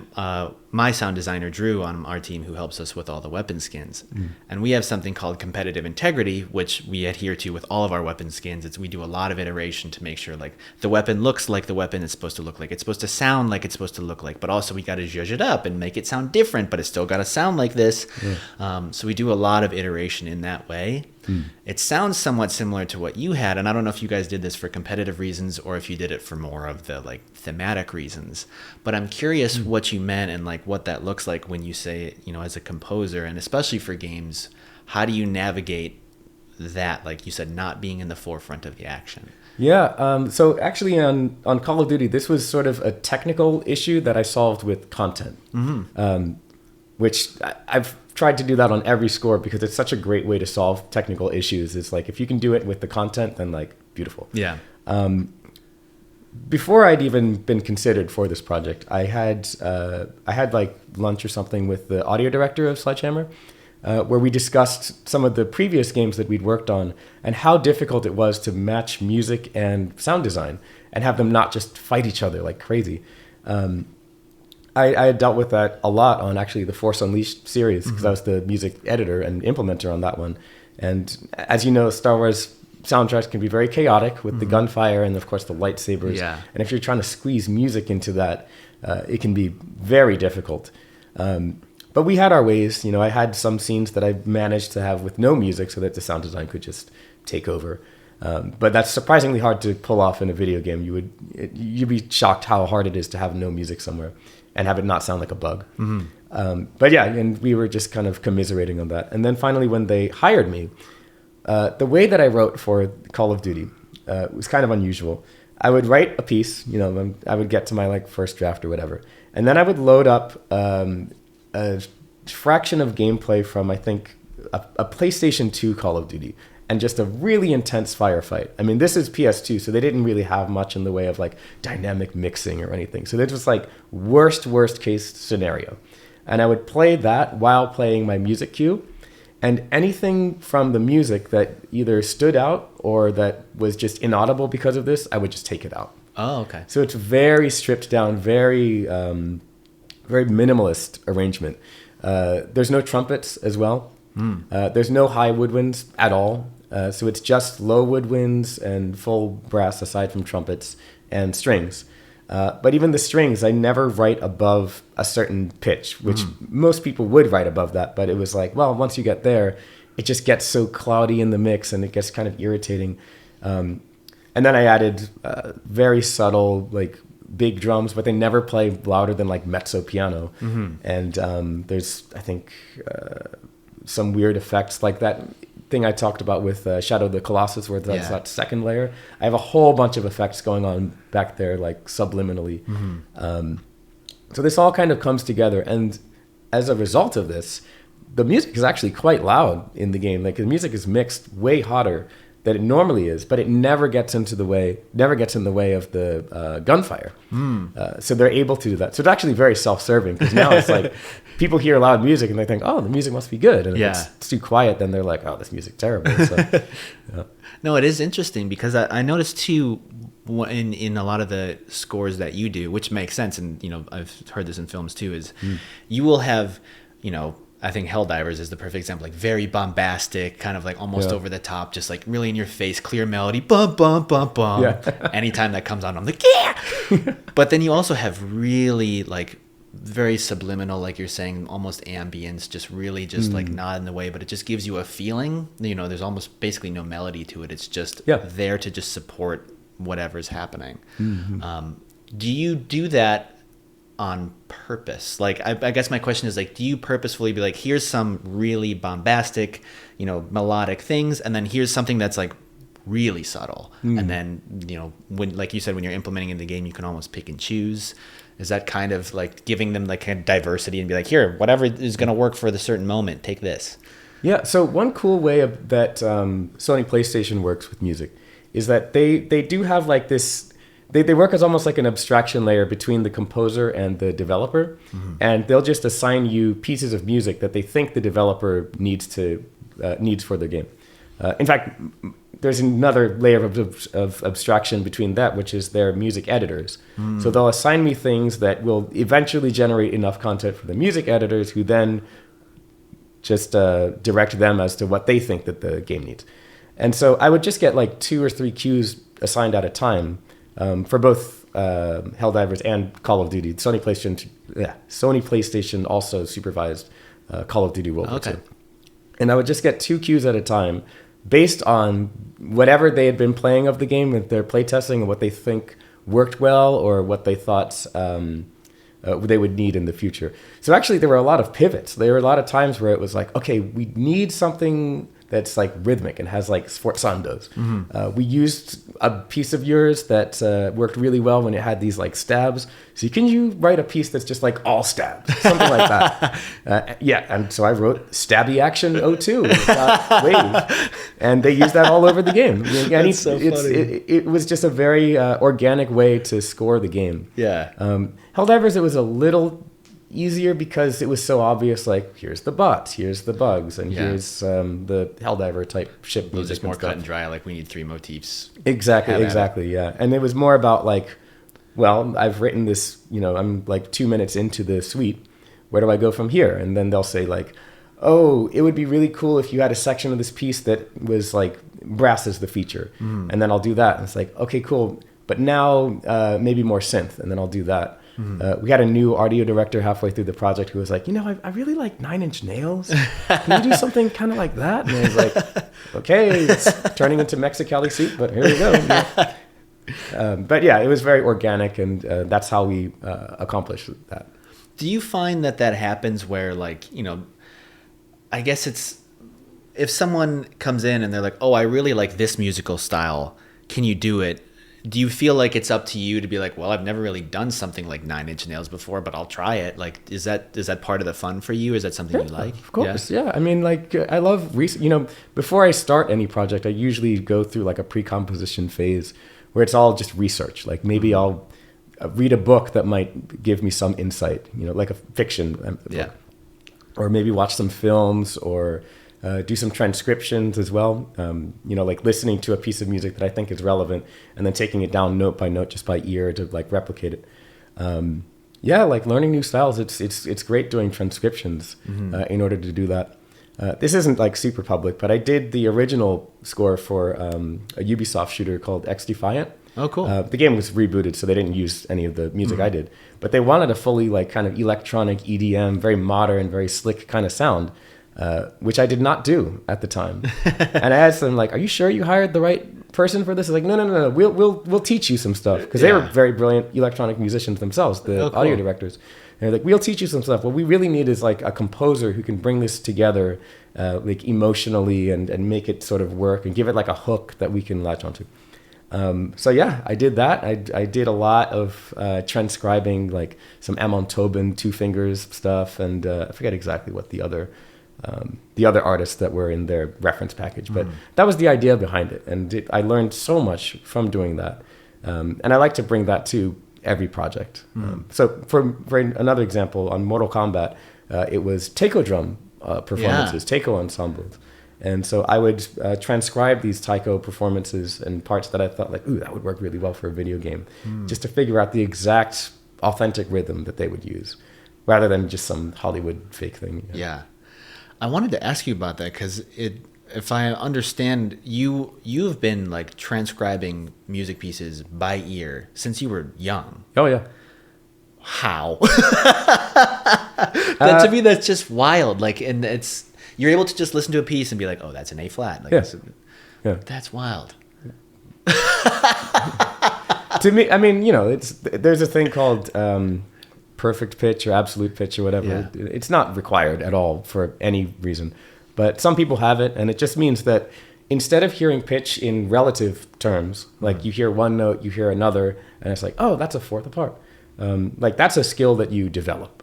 my sound designer, Drew, on our team, who helps us with all the weapon skins. And we have something called competitive integrity, which we adhere to with all of our weapon skins. We do a lot of iteration to make sure, like, the weapon looks like the weapon it's supposed to look like. It's supposed to sound like it's supposed to look like. But also we got to zhuzh it up and make it sound different, but it's still got to sound like this. So we do a lot of iteration in that way. It sounds somewhat similar to what you had, and I don't know if you guys did this for competitive reasons or if you did it for more of the, like, thematic reasons, but I'm curious what you meant and, like, what that looks like when you say, as a composer, and especially for games, how do you navigate that, like you said, not being in the forefront of the action? Yeah, so actually on Call of Duty, this was sort of a technical issue that I solved with content, which I've tried to do that on every score because it's such a great way to solve technical issues. It's like, if you can do it with the content, then, like, beautiful. Yeah. Before I'd even been considered for this project, I had like lunch or something with the audio director of Sledgehammer, where we discussed some of the previous games that we'd worked on and how difficult it was to match music and sound design and have them not just fight each other like crazy. I had dealt with that a lot on actually the Force Unleashed series because I was the music editor and implementer on that one. And as you know, Star Wars soundtracks can be very chaotic with the gunfire and, of course, the lightsabers. Yeah. And if you're trying to squeeze music into that, it can be very difficult. But we had our ways. I had some scenes that I managed to have with no music so that the sound design could just take over. But that's surprisingly hard to pull off in a video game. You'd be shocked how hard it is to have no music somewhere and have it not sound like a bug. But yeah, and we were just kind of commiserating on that. And then finally, when they hired me, the way that I wrote for Call of Duty was kind of unusual. I would write a piece, I would get to my, like, first draft or whatever. And then I would load up a fraction of gameplay from, I think, a PlayStation 2 Call of Duty. And just a really intense firefight. I mean, this is PS2, so they didn't really have much in the way of, like, dynamic mixing or anything. So this was, like, worst case scenario. And I would play that while playing my music cue. And anything from the music that either stood out or that was just inaudible because of this, I would just take it out. Oh, okay. So it's very stripped down, very minimalist arrangement. There's no trumpets as well. There's no high woodwinds at all. So it's just low woodwinds and full brass aside from trumpets and strings. But even the strings, I never write above a certain pitch, which most people would write above that. But it was like, well, once you get there, it just gets so cloudy in the mix and it gets kind of irritating. And then I added very subtle, like, big drums, but they never play louder than, like, mezzo piano. And there's, I think, some weird effects like that thing I talked about with Shadow of the Colossus, where that's that second layer. I have a whole bunch of effects going on back there, like, subliminally. So this all kind of comes together, and as a result of this, the music is actually quite loud in the game. Like, the music is mixed way hotter that it normally is, but it never gets in the way of the gunfire. So they're able to do that. So it's actually very self-serving, because now it's like people hear loud music and they think, oh, the music must be good. And if it's too quiet, then they're like, oh, this music's terrible. So, No, it is interesting, because I noticed too, in a lot of the scores that you do, which makes sense, and I've heard this in films too, is you will have, I think Helldivers is the perfect example, like very bombastic, kind of like almost over the top, just like really in your face, clear melody, bum, bum, bum, bum. Yeah. Anytime that comes on, I'm like, yeah. But then you also have really like very subliminal, like you're saying, almost ambience, just really just like not in the way, but it just gives you a feeling. There's almost basically no melody to it. It's just there to just support whatever's happening. Do you do that on purpose? Like, I guess my question is, like, do you purposefully be like, here's some really bombastic, melodic things, and then here's something that's like really subtle, and then when, like you said, when you're implementing in the game, you can almost pick and choose? Is that kind of like giving them like kind of diversity and be like, here, whatever is going to work for the certain moment, take this? Yeah. So one cool way that Sony PlayStation works with music is that they do have like this. They work as almost like an abstraction layer between the composer and the developer, and they'll just assign you pieces of music that they think the developer needs for their game. In fact, there's another layer of abstraction between that, which is their music editors. So they'll assign me things that will eventually generate enough content for the music editors, who then just direct them as to what they think that the game needs. And so I would just get like 2 or 3 cues assigned at a time. For both Helldivers and Call of Duty. Sony PlayStation also supervised Call of Duty World War II. And I would just get 2 cues at a time based on whatever they had been playing of the game with their playtesting, and what they think worked well, or what they thought they would need in the future. So actually there were a lot of pivots. There were a lot of times where it was like, okay, we need something that's like rhythmic and has like sforzandos. We used a piece of yours that worked really well when it had these like stabs. So can you write a piece that's just like all stabs, something like that? And so I wrote Stabby Action 02, wave, and they used that all over the game. That's so funny. It was just a very organic way to score the game. Yeah. Helldivers, it was a little easier because it was so obvious, like, here's the bots, here's the bugs, and here's the Helldiver type ship music. It was just more cut and dry, like, we need 3 motifs. Exactly, yeah. And it was more about like, well, I've written this, I'm like 2 minutes into the suite, where do I go from here? And then they'll say like, oh, it would be really cool if you had a section of this piece that was like brass as the feature. And then I'll do that. And it's like, okay, cool. But now maybe more synth, and then I'll do that. We had a new audio director halfway through the project who was like, I really like 9 Inch Nails. Can you do something kind of like that? And I was like, okay, it's turning into Mexicali soup, but here we go. But yeah, it was very organic, and that's how we accomplished that. Do you find that happens where, like, I guess it's, if someone comes in and they're like, oh, I really like this musical style, can you do it? Do you feel like it's up to you to be like, well, I've never really done something like 9 Inch Nails before, but I'll try it? Like, is that part of the fun for you? Is that something you like? Of course, yeah. I mean, like, I love, before I start any project, I usually go through like a pre-composition phase where it's all just research. Like, maybe I'll read a book that might give me some insight, like a fiction book. Or maybe watch some films, or do some transcriptions as well. Like listening to a piece of music that I think is relevant, and then taking it down note by note, just by ear, to like replicate it. Like learning new styles. It's great doing transcriptions in order to do that. This isn't like super public, but I did the original score for a Ubisoft shooter called X Defiant. Oh, cool. The game was rebooted, so they didn't use any of the music I did, but they wanted a fully like kind of electronic EDM, very modern, very slick kind of sound. Which I did not do at the time. And I asked them, like, are you sure you hired the right person for this? Like, no. We'll teach you some stuff. Because they were very brilliant electronic musicians themselves, the audio directors. And they're like, we'll teach you some stuff. What we really need is like a composer who can bring this together, like emotionally, and make it sort of work, and give it like a hook that we can latch onto. So yeah, I did that. I did a lot of transcribing, like some Amon Tobin 2 Fingers stuff, and I forget exactly what the other the other artists that were in their reference package. But that was the idea behind it. And I learned so much from doing that. And I like to bring that to every project. So for another example, on Mortal Kombat, it was taiko drum performances, taiko ensembles. And so I would transcribe these taiko performances and parts that I thought like, ooh, that would work really well for a video game, just to figure out the exact authentic rhythm that they would use, rather than just some Hollywood fake thing. Yeah. I wanted to ask you about that because if I understand, you've been like transcribing music pieces by ear since you were young. Oh, yeah. How? To me, that's just wild. Like, and you're able to just listen to a piece and be like, oh, that's an A flat. Like, yeah. That's wild. To me, I mean, there's a thing called perfect pitch or absolute pitch or whatever. Yeah. It's not required at all for any reason, but some people have it, and it just means that instead of hearing pitch in relative terms, like you hear one note, you hear another, and it's like, oh, that's a fourth apart. Like that's a skill that you develop.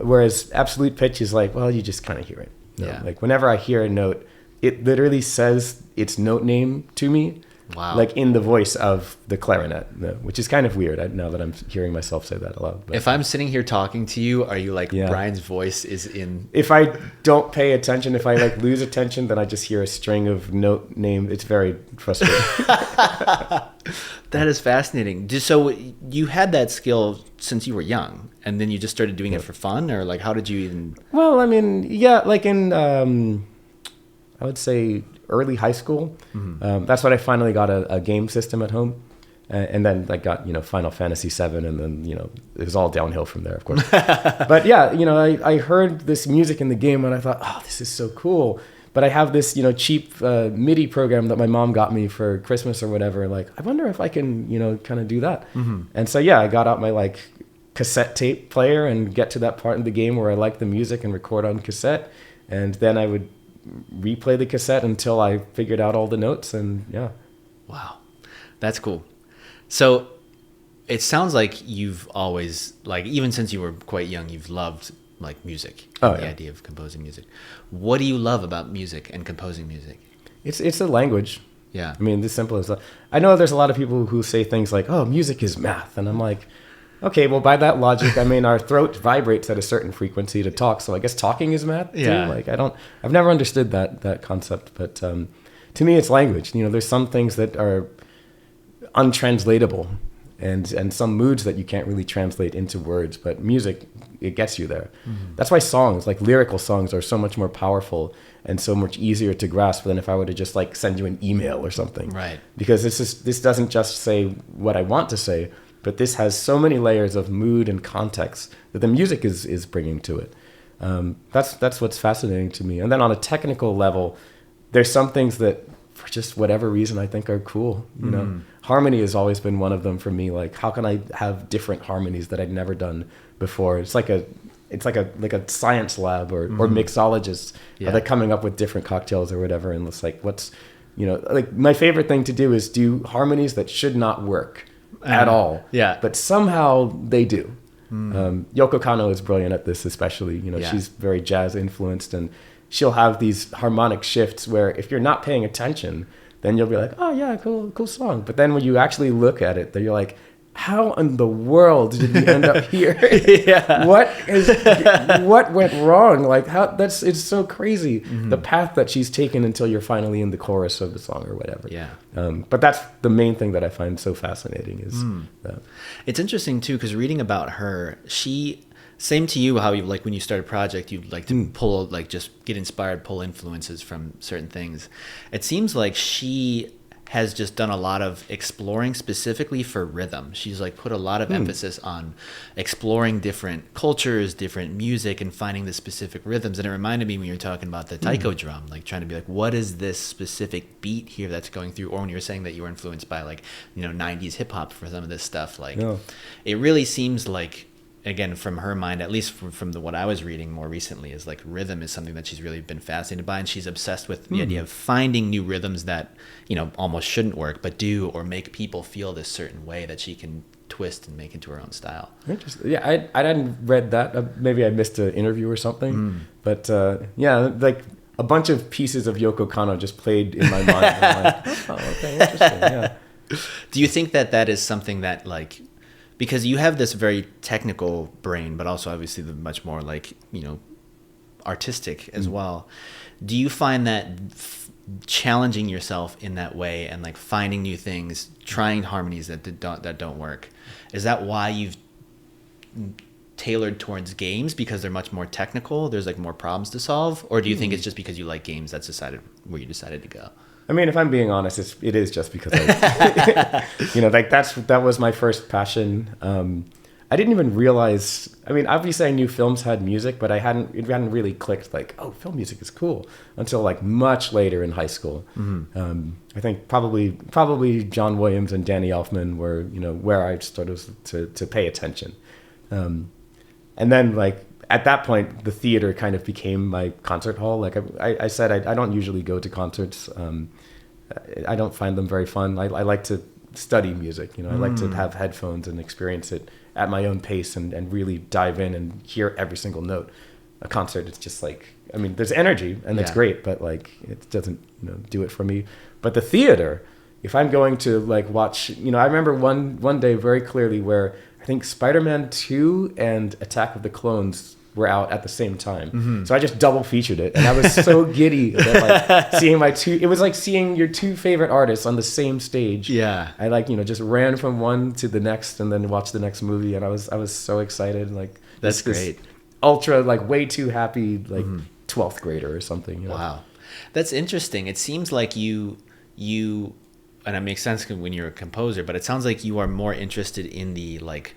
Whereas absolute pitch is like, well, you just kind of hear it. Yeah. Like whenever I hear a note, it literally says its note name to me. Wow. Like in the voice of the clarinet, which is kind of weird now that I'm hearing myself say that aloud. But if I'm sitting here talking to you, are you like Brian's voice is in? If I don't pay attention, if I like lose attention, then I just hear a string of note name. It's very frustrating. That is fascinating. So you had that skill since you were young, and then you just started doing it for fun, or like how did you even? Well, I mean, yeah, like in I would say early high school. That's when I finally got a game system at home. And then I got, Final Fantasy VII, and then, it was all downhill from there, of course. But yeah, I heard this music in the game and I thought, oh, this is so cool. But I have this, cheap MIDI program that my mom got me for Christmas or whatever. Like, I wonder if I can, kind of do that. And so, yeah, I got out my like cassette tape player and get to that part in the game where I like the music and record on cassette. And then I would replay the cassette until I figured out all the notes, and yeah. Wow. That's cool. So it sounds like you've always, like, even since you were quite young, you've loved like music, the idea of composing music. What do you love about music and composing music? It's a language. Yeah. I mean, this simple as that. I know there's a lot of people who say things like, oh, music is math. And I'm like, okay, well, by that logic, I mean, our throat vibrates at a certain frequency to talk. So I guess talking is math too. Yeah. Like, I've never understood that concept. But to me, it's language. There's some things that are untranslatable and some moods that you can't really translate into words. But music, it gets you there. That's why songs, like lyrical songs, are so much more powerful and so much easier to grasp than if I were to just like send you an email or something. Right. Because this doesn't just say what I want to say, but this has so many layers of mood and context that the music is bringing to it. That's what's fascinating to me. And then on a technical level, there's some things that, for just whatever reason, I think are cool. Harmony has always been one of them for me. Like, how can I have different harmonies that I'd never done before? It's like a science lab or mixologists are like coming up with different cocktails or whatever. And it's like, like my favorite thing to do is do harmonies that should not work at all. Yeah. But somehow they do. Yoko Kanno is brilliant at this, especially. She's very jazz influenced, and she'll have these harmonic shifts where if you're not paying attention, then you'll be like, oh yeah, cool song. But then when you actually look at it, then you're like, how in the world did we end up here? What went wrong? Like it's so crazy. The path that she's taken until you're finally in the chorus of the song or whatever. Yeah. But that's the main thing that I find so fascinating is that. It's interesting too, because reading about her, same to you, how you like when you start a project, you like to pull, like just get inspired, pull influences from certain things. It seems like she has just done a lot of exploring specifically for rhythm. She's like put a lot of emphasis on exploring different cultures, different music, and finding the specific rhythms. And it reminded me when you were talking about the taiko drum, like trying to be like, what is this specific beat here that's going through? Or when you were saying that you were influenced by like, 90s hip hop for some of this stuff, like it really seems like, again, from her mind, at least from what I was reading more recently, is like rhythm is something that she's really been fascinated by, and she's obsessed with the idea of finding new rhythms that almost shouldn't work but do, or make people feel this certain way that she can twist and make into her own style. Interesting. Yeah, I hadn't read that. Maybe I missed an interview or something. But yeah, like a bunch of pieces of Yoko Kanno just played in my mind. And I'm like, oh, okay, interesting. Yeah. Do you think that that is something that like, because you have this very technical brain, but also obviously the much more like, you know, artistic as well. Do you find that challenging yourself in that way and like finding new things, trying harmonies that don't work, is that why you've tailored towards games, because they're much more technical, there's like more problems to solve? Or do you think it's just because you like games that's decided where you decided to go? I mean, if I'm being honest, it is just because I, you know, like that was my first passion. I didn't even realize, I mean, obviously I knew films had music, but it hadn't really clicked like, oh, film music is cool, until like much later in high school. I think probably John Williams and Danny Elfman were, you know, where I started to pay attention. And then like at that point, the theater kind of became my concert hall. Like I said, I don't usually go to concerts. I don't find them very fun. I like to study music, you know, I like to have headphones and experience it at my own pace and really dive in and hear every single note. A concert, it's just like, I mean, there's energy and it's great, but like it doesn't, you know, do it for me. But the theater, if I'm going to like watch, you know, I remember one day very clearly where I think Spider-Man 2 and Attack of the Clones were out at the same time. So I just double featured it, and I was so giddy that like it was like seeing your two favorite artists on the same stage. Yeah. I like, you know, just ran from one to the next and then watched the next movie, and I was so excited. Like that's great. Ultra like way too happy like 12th grader or something, you know? Wow. That's interesting. It seems like you and it makes sense when you're a composer, but it sounds like you are more interested in the like,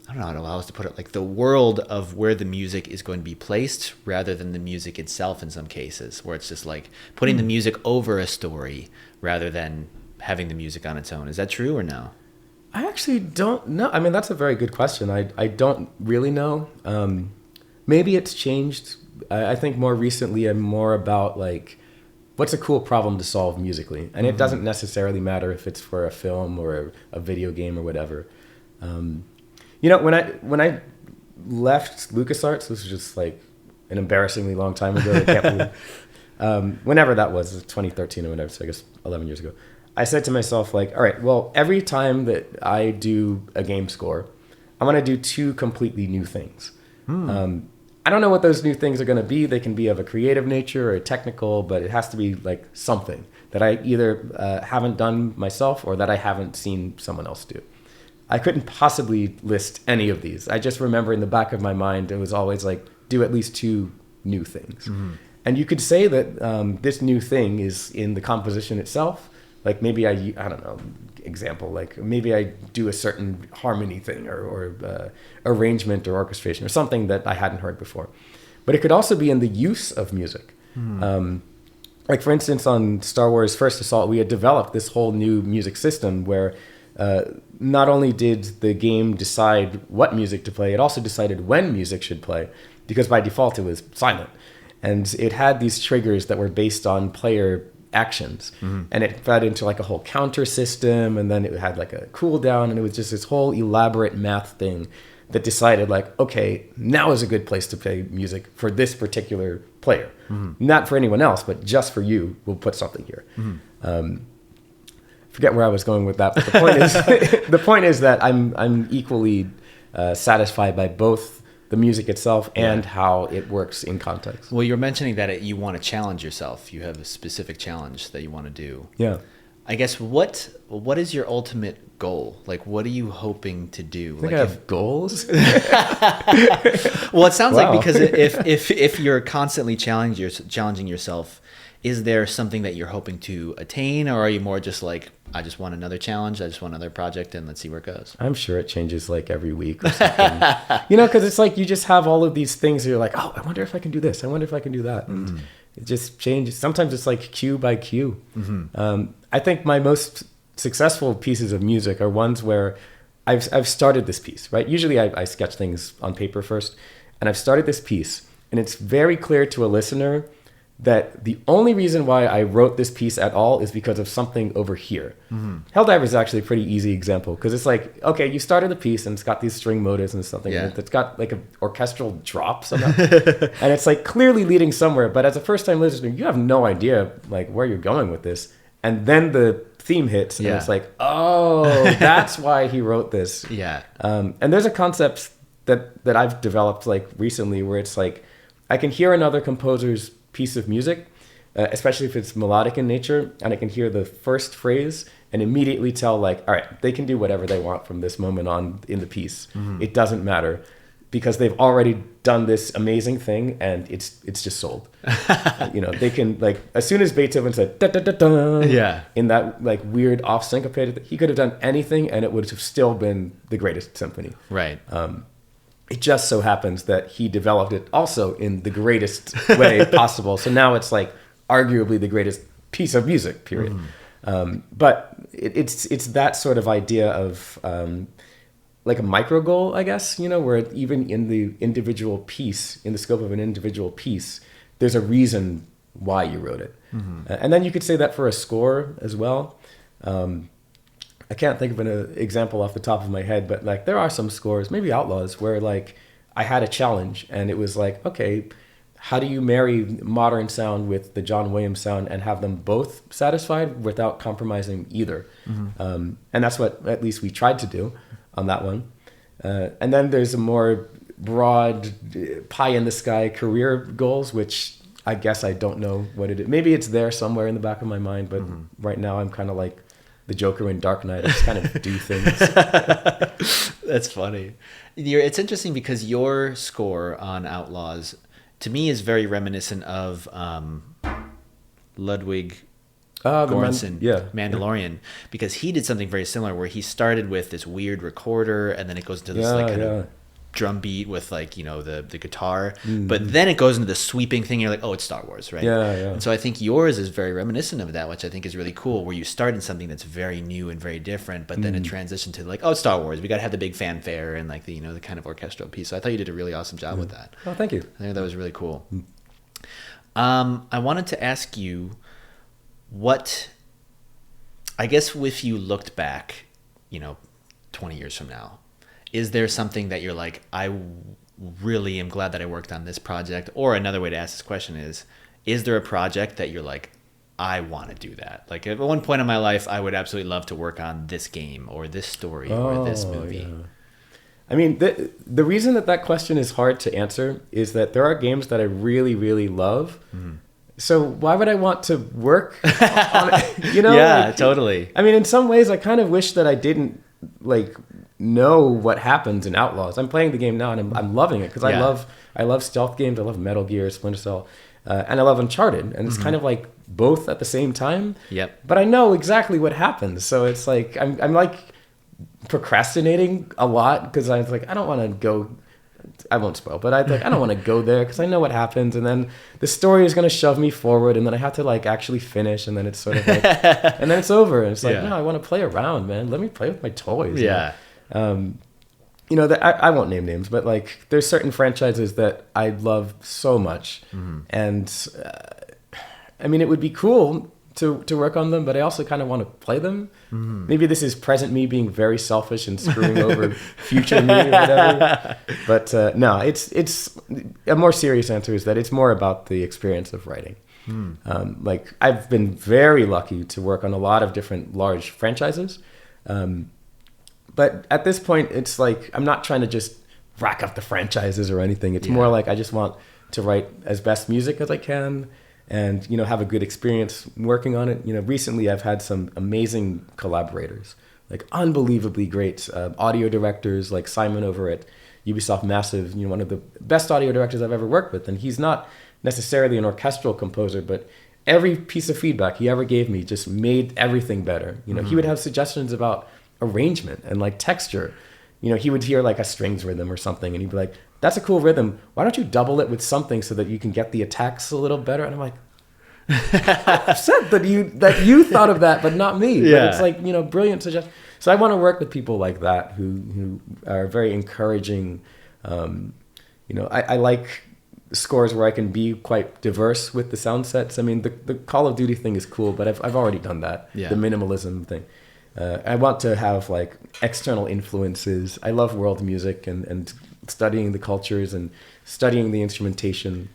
I don't know how to allow us to put it, like the world of where the music is going to be placed rather than the music itself in some cases, where it's just like putting the music over a story rather than having the music on its own. Is that true or no? I actually don't know. I mean, that's a very good question. I don't really know. Maybe it's changed. I think more recently I'm more about like, what's a cool problem to solve musically? And it doesn't necessarily matter if it's for a film or a video game or whatever. You know, when I left LucasArts, this was just like an embarrassingly long time ago. I can't believe, whenever that was, 2013 or whatever, so I guess 11 years ago. I said to myself, like, all right, well, every time that I do a game score, I'm going to do two completely new things. I don't know what those new things are going to be. They can be of a creative nature or a technical, but it has to be like something that I either haven't done myself or that I haven't seen someone else do. I couldn't possibly list any of these. I just remember in the back of my mind, it was always like, do at least two new things. And you could say that this new thing is in the composition itself. Like maybe I don't know, example, like maybe I do a certain harmony thing or arrangement or orchestration or something that I hadn't heard before. But it could also be in the use of music. Like for instance, on Star Wars First Assault, we had developed this whole new music system where not only did the game decide what music to play, it also decided when music should play, because by default it was silent. And it had these triggers that were based on player actions. And it fed into like a whole counter system, and then it had like a cooldown, and it was just this whole elaborate math thing that decided like, okay, now is a good place to play music for this particular player. Not for anyone else, but just for you, we'll put something here. Forget where I was going with that, but the point is that I'm equally satisfied by both the music itself and how it works in context. Well, you're mentioning that you want to challenge yourself. You have a specific challenge that you want to do. Yeah. I guess what is your ultimate goal? Like, what are you hoping to do? I think I have goals. Well, it sounds like, because if you're constantly challenging yourself, is there something that you're hoping to attain, or are you more just like, I just want another challenge, I just want another project, and let's see where it goes? I'm sure it changes like every week or something. You know, because it's like you just have all of these things that you're like, oh, I wonder if I can do this, I wonder if I can do that. And it just changes. Sometimes it's like cue by cue. I think my most successful pieces of music are ones where I've started this piece, right? Usually I sketch things on paper first, and I've started this piece, and it's very clear to a listener that the only reason why I wrote this piece at all is because of something over here. Helldivers is actually a pretty easy example because it's like, okay, you started the piece and it's got these string motives and something that's got like an orchestral drop somehow. And it's like clearly leading somewhere, but as a first-time listener, you have no idea like where you're going with this. And then the theme hits and it's like, oh, that's why he wrote this. And there's a concept that I've developed like recently where it's like, I can hear another composer's piece of music, especially if it's melodic in nature, and I can hear the first phrase and immediately tell like, all right, they can do whatever they want from this moment on in the piece. It doesn't matter because they've already done this amazing thing and it's just sold. They can like, as soon as Beethoven said da, da, da, da, in that like weird off syncopated, he could have done anything and it would have still been the greatest symphony. Right. It just so happens that he developed it also in the greatest way possible. So now it's like arguably the greatest piece of music, period. But it's that sort of idea of like a micro goal, I guess, where even in the individual piece, in the scope of an individual piece, there's a reason why you wrote it. And then you could say that for a score as well. I can't think of an example off the top of my head, but like there are some scores, maybe Outlaws, where like I had a challenge and it was like, okay, how do you marry modern sound with the John Williams sound and have them both satisfied without compromising either? And that's what at least we tried to do on that one. And then there's a more broad pie in the sky career goals, which I guess I don't know what it is. Maybe it's there somewhere in the back of my mind, but right now I'm kind of like the Joker in Dark Knight. I just kind of do things. That's funny. It's interesting because your score on Outlaws, to me, is very reminiscent of Ludwig Göransson, Mandalorian, because he did something very similar where he started with this weird recorder and then it goes into this kind of drum beat with like the guitar, but then it goes into the sweeping thing. You're like, oh, it's Star Wars, right? And so I think yours is very reminiscent of that, which I think is really cool, where you start in something that's very new and very different, but then it transitioned to like, oh, it's Star Wars, we got to have the big fanfare and like the the kind of orchestral piece. So I thought you did a really awesome job with that. Oh, thank you. I think that was really cool. I wanted to ask you what, I guess if you looked back 20 years from now, is there something that you're like, I really am glad that I worked on this project? Or another way to ask this question is there a project that you're like, I want to do that? Like at one point in my life, I would absolutely love to work on this game or this story or this movie. I mean, the reason that question is hard to answer is that there are games that I really, really love. So why would I want to work on it? Yeah, totally. I mean, in some ways, I kind of wish that I didn't like know what happens in Outlaws. I'm playing the game now and I'm loving it because I love stealth games. I love Metal Gear, Splinter Cell, and I love Uncharted. And it's kind of like both at the same time. But I know exactly what happens. So it's like I'm like procrastinating a lot because I was like, I don't want to go. I won't spoil, but I don't want to go there because I know what happens, and then the story is going to shove me forward, and then I have to like actually finish, and then it's sort of like, and then it's over, and it's like, no, I want to play around, man. Let me play with my toys. I won't name names, but like there's certain franchises that I love so much, and I mean, it would be cool to work on them, but I also kind of want to play them. Maybe this is present me being very selfish and screwing over future me or whatever. But no, it's a more serious answer is that it's more about the experience of writing. Like I've been very lucky to work on a lot of different large franchises. But at this point, it's like I'm not trying to just rack up the franchises or anything. It's more like I just want to write as best music as I can and, have a good experience working on it. Recently I've had some amazing collaborators, like unbelievably great audio directors like Simon over at Ubisoft Massive, one of the best audio directors I've ever worked with. And he's not necessarily an orchestral composer, but every piece of feedback he ever gave me just made everything better. He would have suggestions about arrangement and like texture. He would hear like a strings rhythm or something and he'd be like, that's a cool rhythm. Why don't you double it with something so that you can get the attacks a little better? And I'm like, I'm upset that you thought of that, but not me. But it's like, brilliant suggestion. So I want to work with people like that who are very encouraging. I like scores where I can be quite diverse with the sound sets. I mean, the Call of Duty thing is cool, but I've already done that. Yeah. The minimalism thing. I want to have like external influences. I love world music and studying the cultures and studying the instrumentation.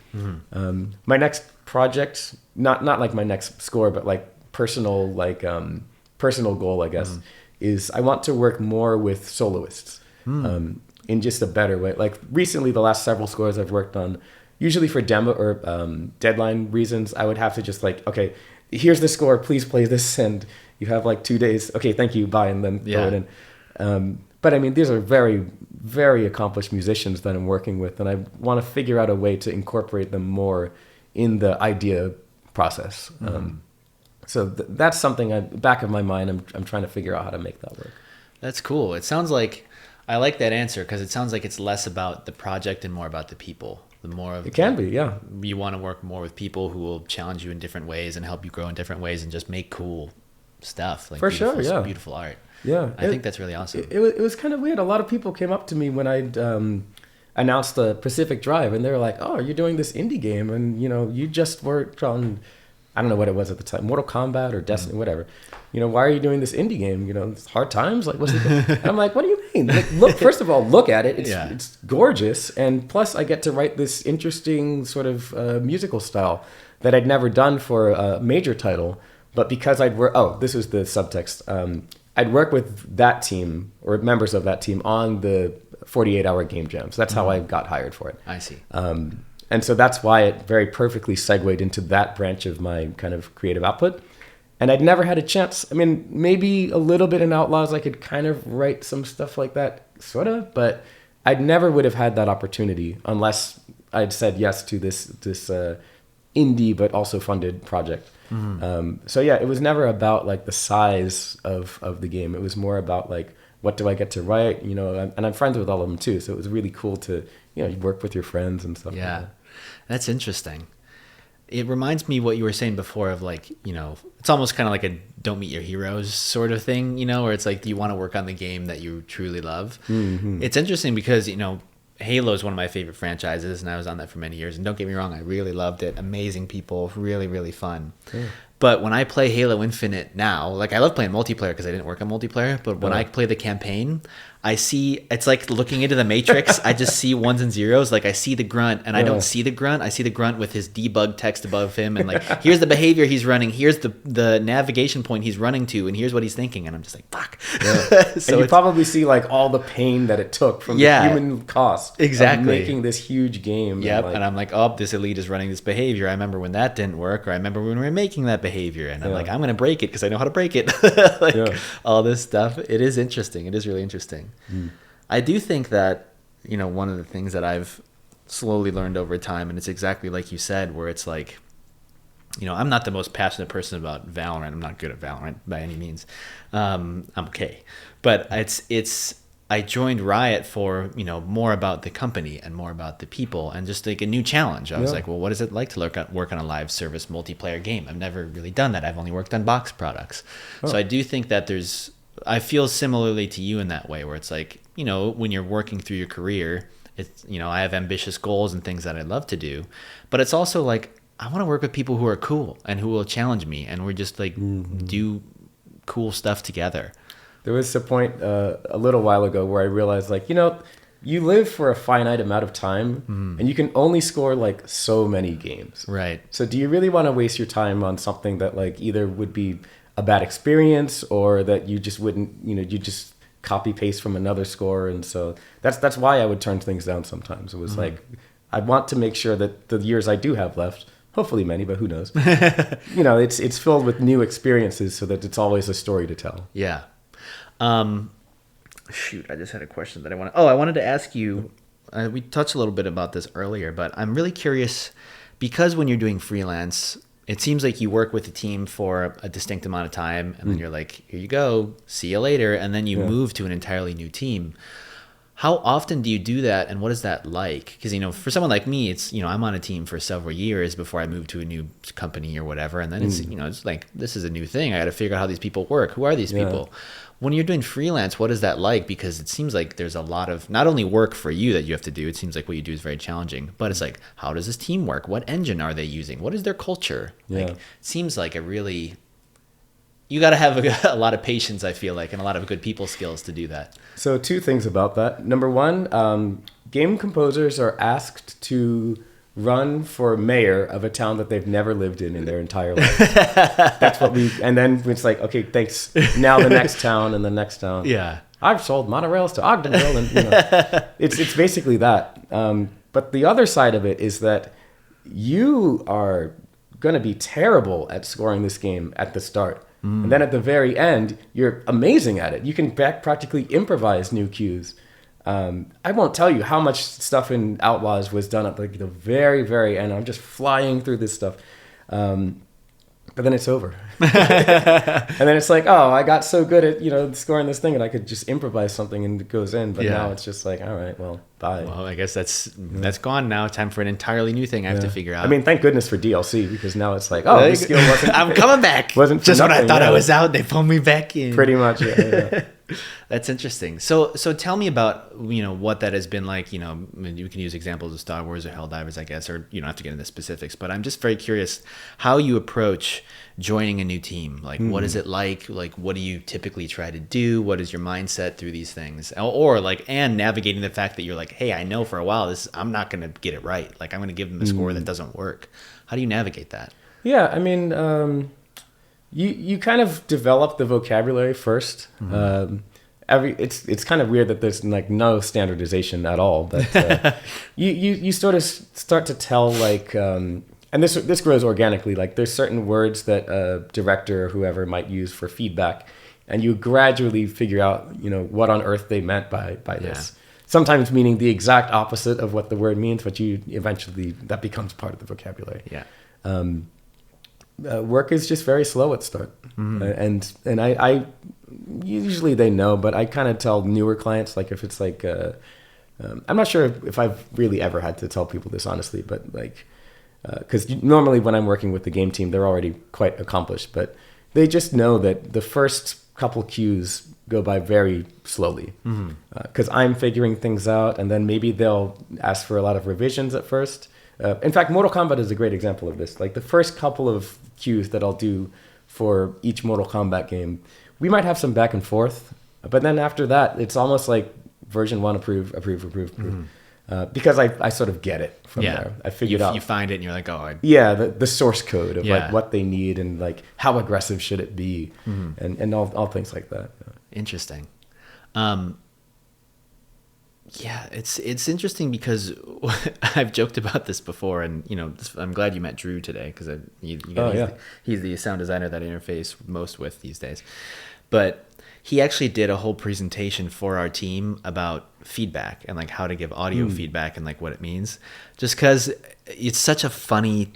My next project, not like my next score, but like personal goal, I guess, is I want to work more with soloists in just a better way. Like recently, the last several scores I've worked on, usually for demo or deadline reasons, I would have to just like, okay, here's the score, please play this, and you have like 2 days. Okay, thank you, bye, and then throw it in. But I mean, these are very, very accomplished musicians that I'm working with, and I want to figure out a way to incorporate them more in the idea process. So that's something back of my mind. I'm trying to figure out how to make that work. That's cool. It sounds like I like that answer because it sounds like it's less about the project and more about the people. The more of it can be, yeah. You want to work more with people who will challenge you in different ways and help you grow in different ways and just make cool stuff. Like for sure, yeah. Beautiful art. Yeah, I think that's really awesome. It was kind of weird. A lot of people came up to me when I'd announced the Pacific Drive, and they were like, "Oh, you're doing this indie game, and you just worked on, I don't know what it was at the time, Mortal Kombat or Destiny, whatever. Why are you doing this indie game? It's hard times. Like, what's it?" And I'm like, "What do you mean? Like, look, first of all, look at it. It's gorgeous, and plus, I get to write this interesting sort of musical style that I'd never done for a major title, but because this was the subtext." I'd work with that team or members of that team on the 48-hour game jams. That's how I got hired for it. I see. And so that's why it very perfectly segued into that branch of my kind of creative output. And I'd never had a chance. I mean, maybe a little bit in Outlaws, I could kind of write some stuff like that, sort of, but I'd never would have had that opportunity unless I'd said yes to this indie but also funded project. So yeah, it was never about like the size of the game. It was more about like, what do I get to write? And I'm friends with all of them too. So it was really cool to, you work with your friends and stuff. Yeah, like that. That's interesting. It reminds me what you were saying before of like, it's almost kind of like a don't meet your heroes sort of thing, where it's like, do you want to work on the game that you truly love? It's interesting because, Halo is one of my favorite franchises, and I was on that for many years. And don't get me wrong, I really loved it. Amazing people, really, really fun. Yeah. But when I play Halo Infinite now, like I love playing multiplayer because I didn't work on multiplayer. But when I play the campaign, I see, it's like looking into the Matrix. I just see ones and zeros. Like I see the grunt, and I don't see the grunt. I see the grunt with his debug text above him, and like here's the behavior he's running. Here's the navigation point he's running to, and here's what he's thinking. And I'm just like, fuck. Yeah. So and you probably see like all the pain that it took from the human cost of making this huge game. Yep. And I'm like, oh, this elite is running this behavior. I remember when that didn't work, or I remember when we were making that behavior, and I'm like, I'm gonna break it because I know how to break it. All this stuff. It is interesting. It is really interesting. I do think that, one of the things that I've slowly learned over time, and it's exactly like you said, where it's like, I'm not the most passionate person about Valorant. I'm not good at Valorant by any means. I'm okay. But I joined Riot for, more about the company and more about the people and just like a new challenge. I was like, well, what is it like to work on a live service multiplayer game? I've never really done that. I've only worked on box products. So I do think that I feel similarly to you in that way, where it's like, when you're working through your career, it's, I have ambitious goals and things that I'd love to do, but it's also like, I want to work with people who are cool and who will challenge me, and we're just like do cool stuff together. There was a point a little while ago where I realized like, you live for a finite amount of time and you can only score like so many games. Right. So do you really want to waste your time on something that like either would be a bad experience or that you just wouldn't, you just copy paste from another score? And so that's why I would turn things down sometimes. It was like, I want to make sure that the years I do have left, hopefully many, but who knows, it's filled with new experiences so that it's always a story to tell. Yeah. Shoot, I just had a question that I wanted to ask you, we touched a little bit about this earlier, but I'm really curious because when you're doing freelance, it seems like you work with a team for a distinct amount of time, and then you're like, here you go, see you later, and then you move to an entirely new team. How often do you do that, and what is that like? Because, for someone like me, it's, I'm on a team for several years before I move to a new company or whatever, and then it's, it's like, this is a new thing. I got to figure out how these people work. Who are these people? When you're doing freelance, what is that like? Because it seems like there's a lot of not only work for you that you have to do, it seems like what you do is very challenging, but it's like, how does this team work? What engine are they using? What is their culture? Like, it seems like you got to have a lot of patience, I feel like, and a lot of good people skills to do that. So 2 things about that. Number one, game composers are asked to run for mayor of a town that they've never lived in their entire life. That's what and then it's like, okay, thanks. Now the next town and the next town. Yeah. I've sold monorails to Ogdenville, and it's basically that. But the other side of it is that you are going to be terrible at scoring this game at the start. And then at the very end, you're amazing at it. You can practically improvise new cues. I won't tell you how much stuff in Outlaws was done at like the very, very end. I'm just flying through this stuff. But then it's over. And then it's like, oh, I got so good at, scoring this thing and I could just improvise something and it goes in. But now it's just like, all right, well, bye. Well, I guess that's gone now. Time for an entirely new thing I have to figure out. I mean, thank goodness for DLC, because now it's like, oh, this skill wasn't... I'm coming back. Wasn't just nothing, when I thought I was out, they pulled me back in. Pretty much, yeah. That's interesting. So tell me about, what that has been like. You can use examples of Star Wars or Helldivers, I guess, or you don't have to get into specifics, but I'm just very curious how you approach joining a new team. Like, what is it like? Like, what do you typically try to do? What is your mindset through these things? Or and navigating the fact that you're like, hey, I know for a while I'm not going to get it right. Like, I'm going to give them a score that doesn't work. How do you navigate that? Yeah, I mean, you kind of develop the vocabulary first. It's kind of weird that there's like no standardization at all, but you sort of start to tell like, and this grows organically. Like, there's certain words that a director or whoever might use for feedback, and you gradually figure out what on earth they meant by this. Sometimes meaning the exact opposite of what the word means, but you eventually that becomes part of the vocabulary. Work is just very slow at start, and I usually they know, but I kind of tell newer clients, like if it's like I'm not sure if I've really ever had to tell people this honestly, but like because normally when I'm working with the game team, they're already quite accomplished, but they just know that the first couple cues go by very slowly because I'm figuring things out, and then maybe they'll ask for a lot of revisions at first. In fact, Mortal Kombat is a great example of this. Like, the first couple of cues that I'll do for each Mortal Kombat game, we might have some back and forth, but then after that, it's almost like version 1, approve. Because I sort of get it from there. I figured out. You find it and you're like, the source code of like what they need and like how aggressive should it be, and all things like that. Interesting. Yeah, it's interesting because I've joked about this before, and I'm glad you met Drew today, because he's the sound designer that I interface most with these days. But he actually did a whole presentation for our team about feedback and like how to give audio feedback and like what it means, just because it's such a funny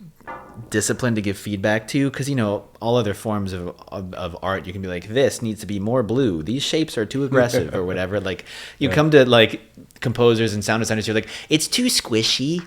discipline to give feedback to, because all other forms of art, you can be like, this needs to be more blue, these shapes are too aggressive or whatever. Like, you come to like composers and sound designers, you're like, it's too squishy,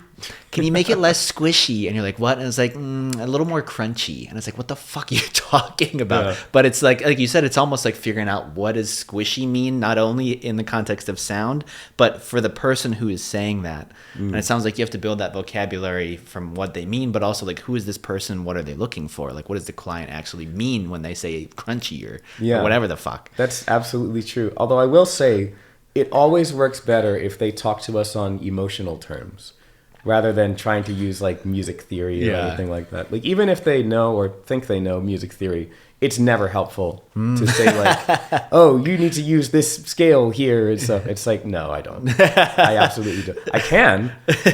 can you make it less squishy? And you're like, what? And it's like, a little more crunchy. And it's like, what the fuck are you talking about? But it's like you said, it's almost like figuring out what does squishy mean, not only in the context of sound, but for the person who is saying that. And it sounds like you have to build that vocabulary from what they mean, but also like, who is this person? What are they looking for? Like, what does the client actually mean when they say crunchy or whatever the fuck? That's absolutely true. Although I will say, it always works better if they talk to us on emotional terms, rather than trying to use like music theory or anything like that. Like, even if they know or think they know music theory, it's never helpful to say like, oh, you need to use this scale here and stuff. It's like, no, I don't. I absolutely don't. I can,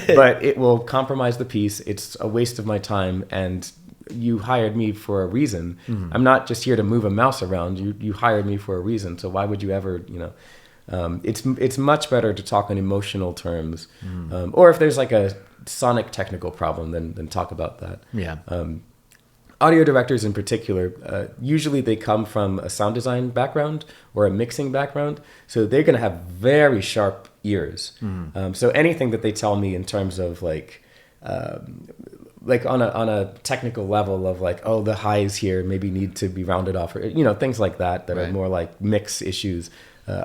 but it will compromise the piece. It's a waste of my time, and you hired me for a reason. I'm not just here to move a mouse around. You hired me for a reason. So why would you ever, it's much better to talk on emotional terms. Or if there's like a sonic technical problem, then talk about that. Audio directors in particular, usually they come from a sound design background or a mixing background. So they're going to have very sharp ears. So anything that they tell me in terms of like on a technical level of like, oh, the highs here maybe need to be rounded off, or things like that are more like mix issues.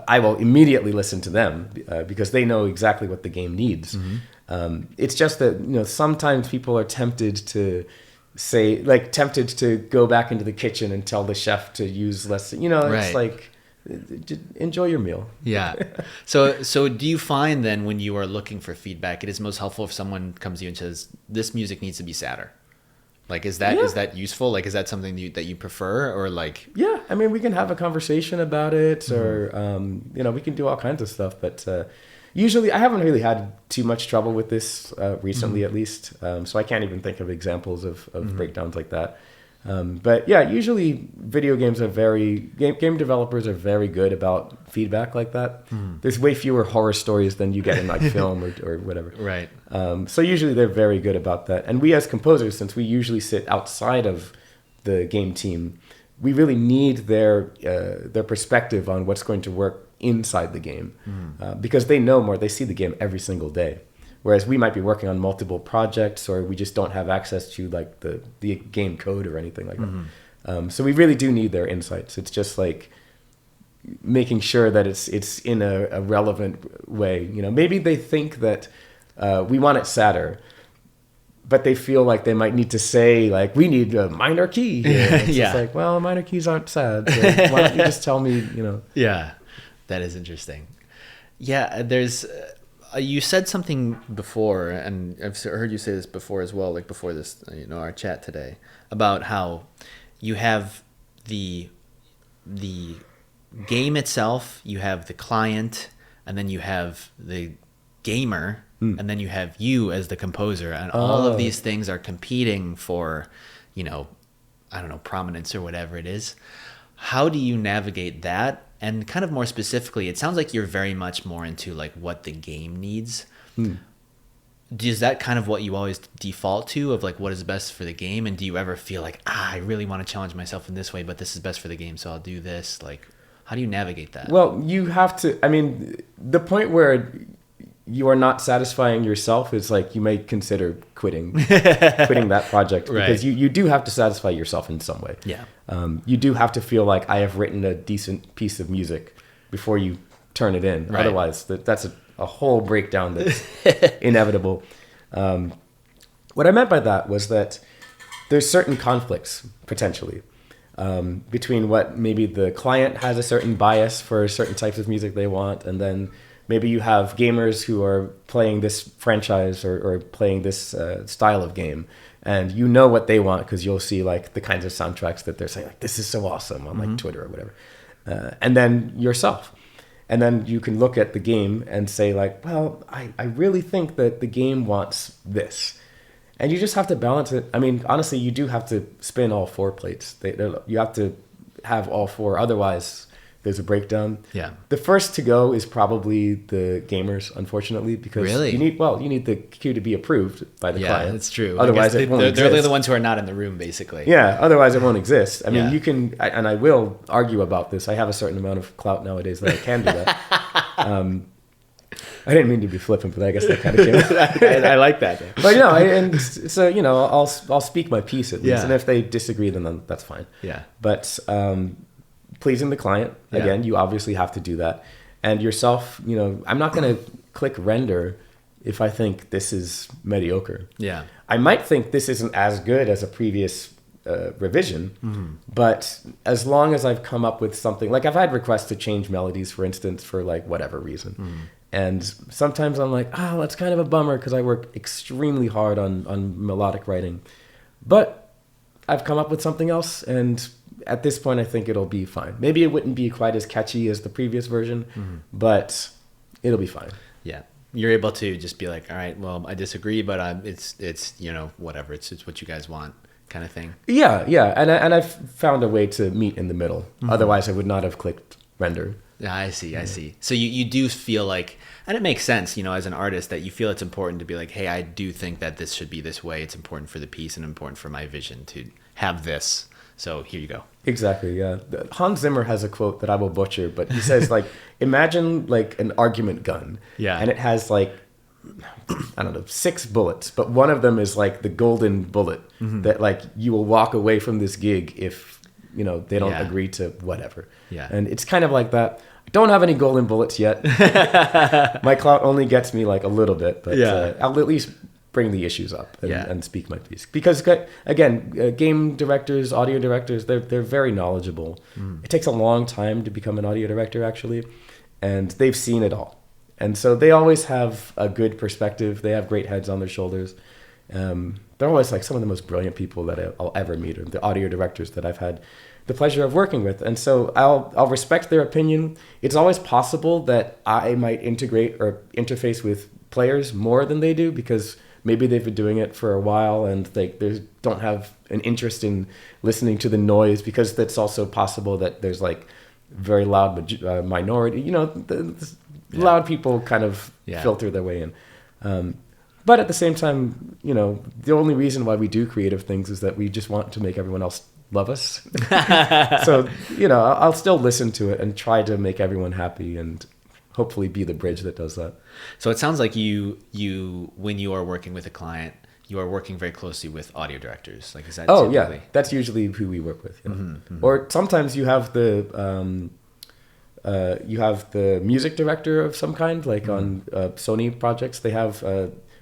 I will immediately listen to them because they know exactly what the game needs. It's just that sometimes people are tempted to go back into the kitchen and tell the chef to use less. It's like, enjoy your meal. Yeah. So do you find then when you are looking for feedback, it is most helpful if someone comes to you and says, this music needs to be sadder? Like, is that useful? Like, is that something that you prefer, or like? Yeah, I mean, we can have a conversation about it, or we can do all kinds of stuff. But usually, I haven't really had too much trouble with this recently, at least. So I can't even think of examples of breakdowns like that. But yeah, usually video games are game developers are very good about feedback like that. There's way fewer horror stories than you get in like film or whatever. Right. So usually they're very good about that. And we as composers, since we usually sit outside of the game team, we really need their perspective on what's going to work inside the game, because they know more. They see the game every single day. Whereas we might be working on multiple projects, or we just don't have access to like the game code or anything like that. So we really do need their insights. It's just like making sure that it's in a relevant way. Maybe they think that we want it sadder, but they feel like they might need to say like, we need a minor key here. It's just like, well, minor keys aren't sad. So why don't you just tell me, Yeah, that is interesting. Yeah, there's... you said something before, and I've heard you say this before as well, like before this, our chat today, about how you have the game itself, you have the client, and then you have the gamer, and then you have you as the composer, and all of these things are competing for, prominence or whatever it is. How do you navigate that? And kind of more specifically, it sounds like you're very much more into like what the game needs. Is that kind of what you always default to, of like what is best for the game? And do you ever feel like, I really want to challenge myself in this way, but this is best for the game, so I'll do this? Like, how do you navigate that? Well, you have to, the point where you are not satisfying yourself is like, you may consider quitting that project, because you do have to satisfy yourself in some way. Yeah. You do have to feel like I have written a decent piece of music before you turn it in. Right. Otherwise, that's a whole breakdown that's inevitable. What I meant by that was that there's certain conflicts potentially between what maybe the client has a certain bias for certain types of music they want, and then maybe you have gamers who are playing this franchise or playing this style of game, and what they want because you'll see like the kinds of soundtracks that they're saying like, this is so awesome on like Twitter or whatever. And then yourself. And then you can look at the game and say like, well, I really think that the game wants this. And you just have to balance it. Honestly, you do have to spin all four plates. You have to have all four. Otherwise, there's a breakdown. Yeah. The first to go is probably the gamers, unfortunately, because you need the queue to be approved by the client. Yeah, that's true. Otherwise, it won't exist. They're the ones who are not in the room, basically. Yeah. Otherwise, it won't exist. You can, and I will argue about this. I have a certain amount of clout nowadays that I can do that. I didn't mean to be flippant, but I guess that kind of came out. I like that. But I'll speak my piece at least, and if they disagree, then that's fine. Yeah. But pleasing the client, again, you obviously have to do that, and yourself. I'm not going to click render if I think this is mediocre. Yeah. I might think this isn't as good as a previous revision, but as long as I've come up with something, like I've had requests to change melodies, for instance, for like whatever reason. And sometimes I'm like, that's kind of a bummer because I work extremely hard on melodic writing. But I've come up with something else, and at this point I think it'll be fine. Maybe it wouldn't be quite as catchy as the previous version, but it'll be fine. Yeah. You're able to just be like, all right, well, I disagree, but it's whatever. It's what you guys want, kind of thing. Yeah. And I've found a way to meet in the middle. Otherwise I would not have clicked render. Yeah, I see. So you do feel like, and it makes sense, as an artist, that you feel it's important to be like, hey, I do think that this should be this way. It's important for the piece and important for my vision to have this. So here you go. Exactly, yeah. Hans Zimmer has a quote that I will butcher, but he says, like, imagine, like, an argument gun. Yeah. And it has, like, I don't know, 6 bullets, but one of them is, like, the golden bullet that, like, you will walk away from this gig if, you know, they don't agree to whatever. Yeah. And it's kind of like that. I don't have any golden bullets yet. My clout only gets me, like, a little bit, but I'll at least bring the issues up and speak my piece. Because, again, game directors, audio directors, they're very knowledgeable. It takes a long time to become an audio director, actually, and they've seen it all. And so they always have a good perspective. They have great heads on their shoulders. They're always like some of the most brilliant people that I'll ever meet, or the audio directors that I've had the pleasure of working with. And so I'll respect their opinion. It's always possible that I might integrate or interface with players more than they do, because maybe they've been doing it for a while and they don't have an interest in listening to the noise, because that's also possible that there's like very loud minority, you know, loud people kind of filter their way in. But at the same time, you know, the only reason why we do creative things is that we just want to make everyone else love us. So, you know, I'll still listen to it and try to make everyone happy and hopefully be the bridge that does that. So it sounds like you when you are working with a client, you are working very closely with audio directors. Like, is that typically? Yeah, that's usually who we work with. Yeah. Or sometimes you have the music director of some kind, like on Sony projects. They have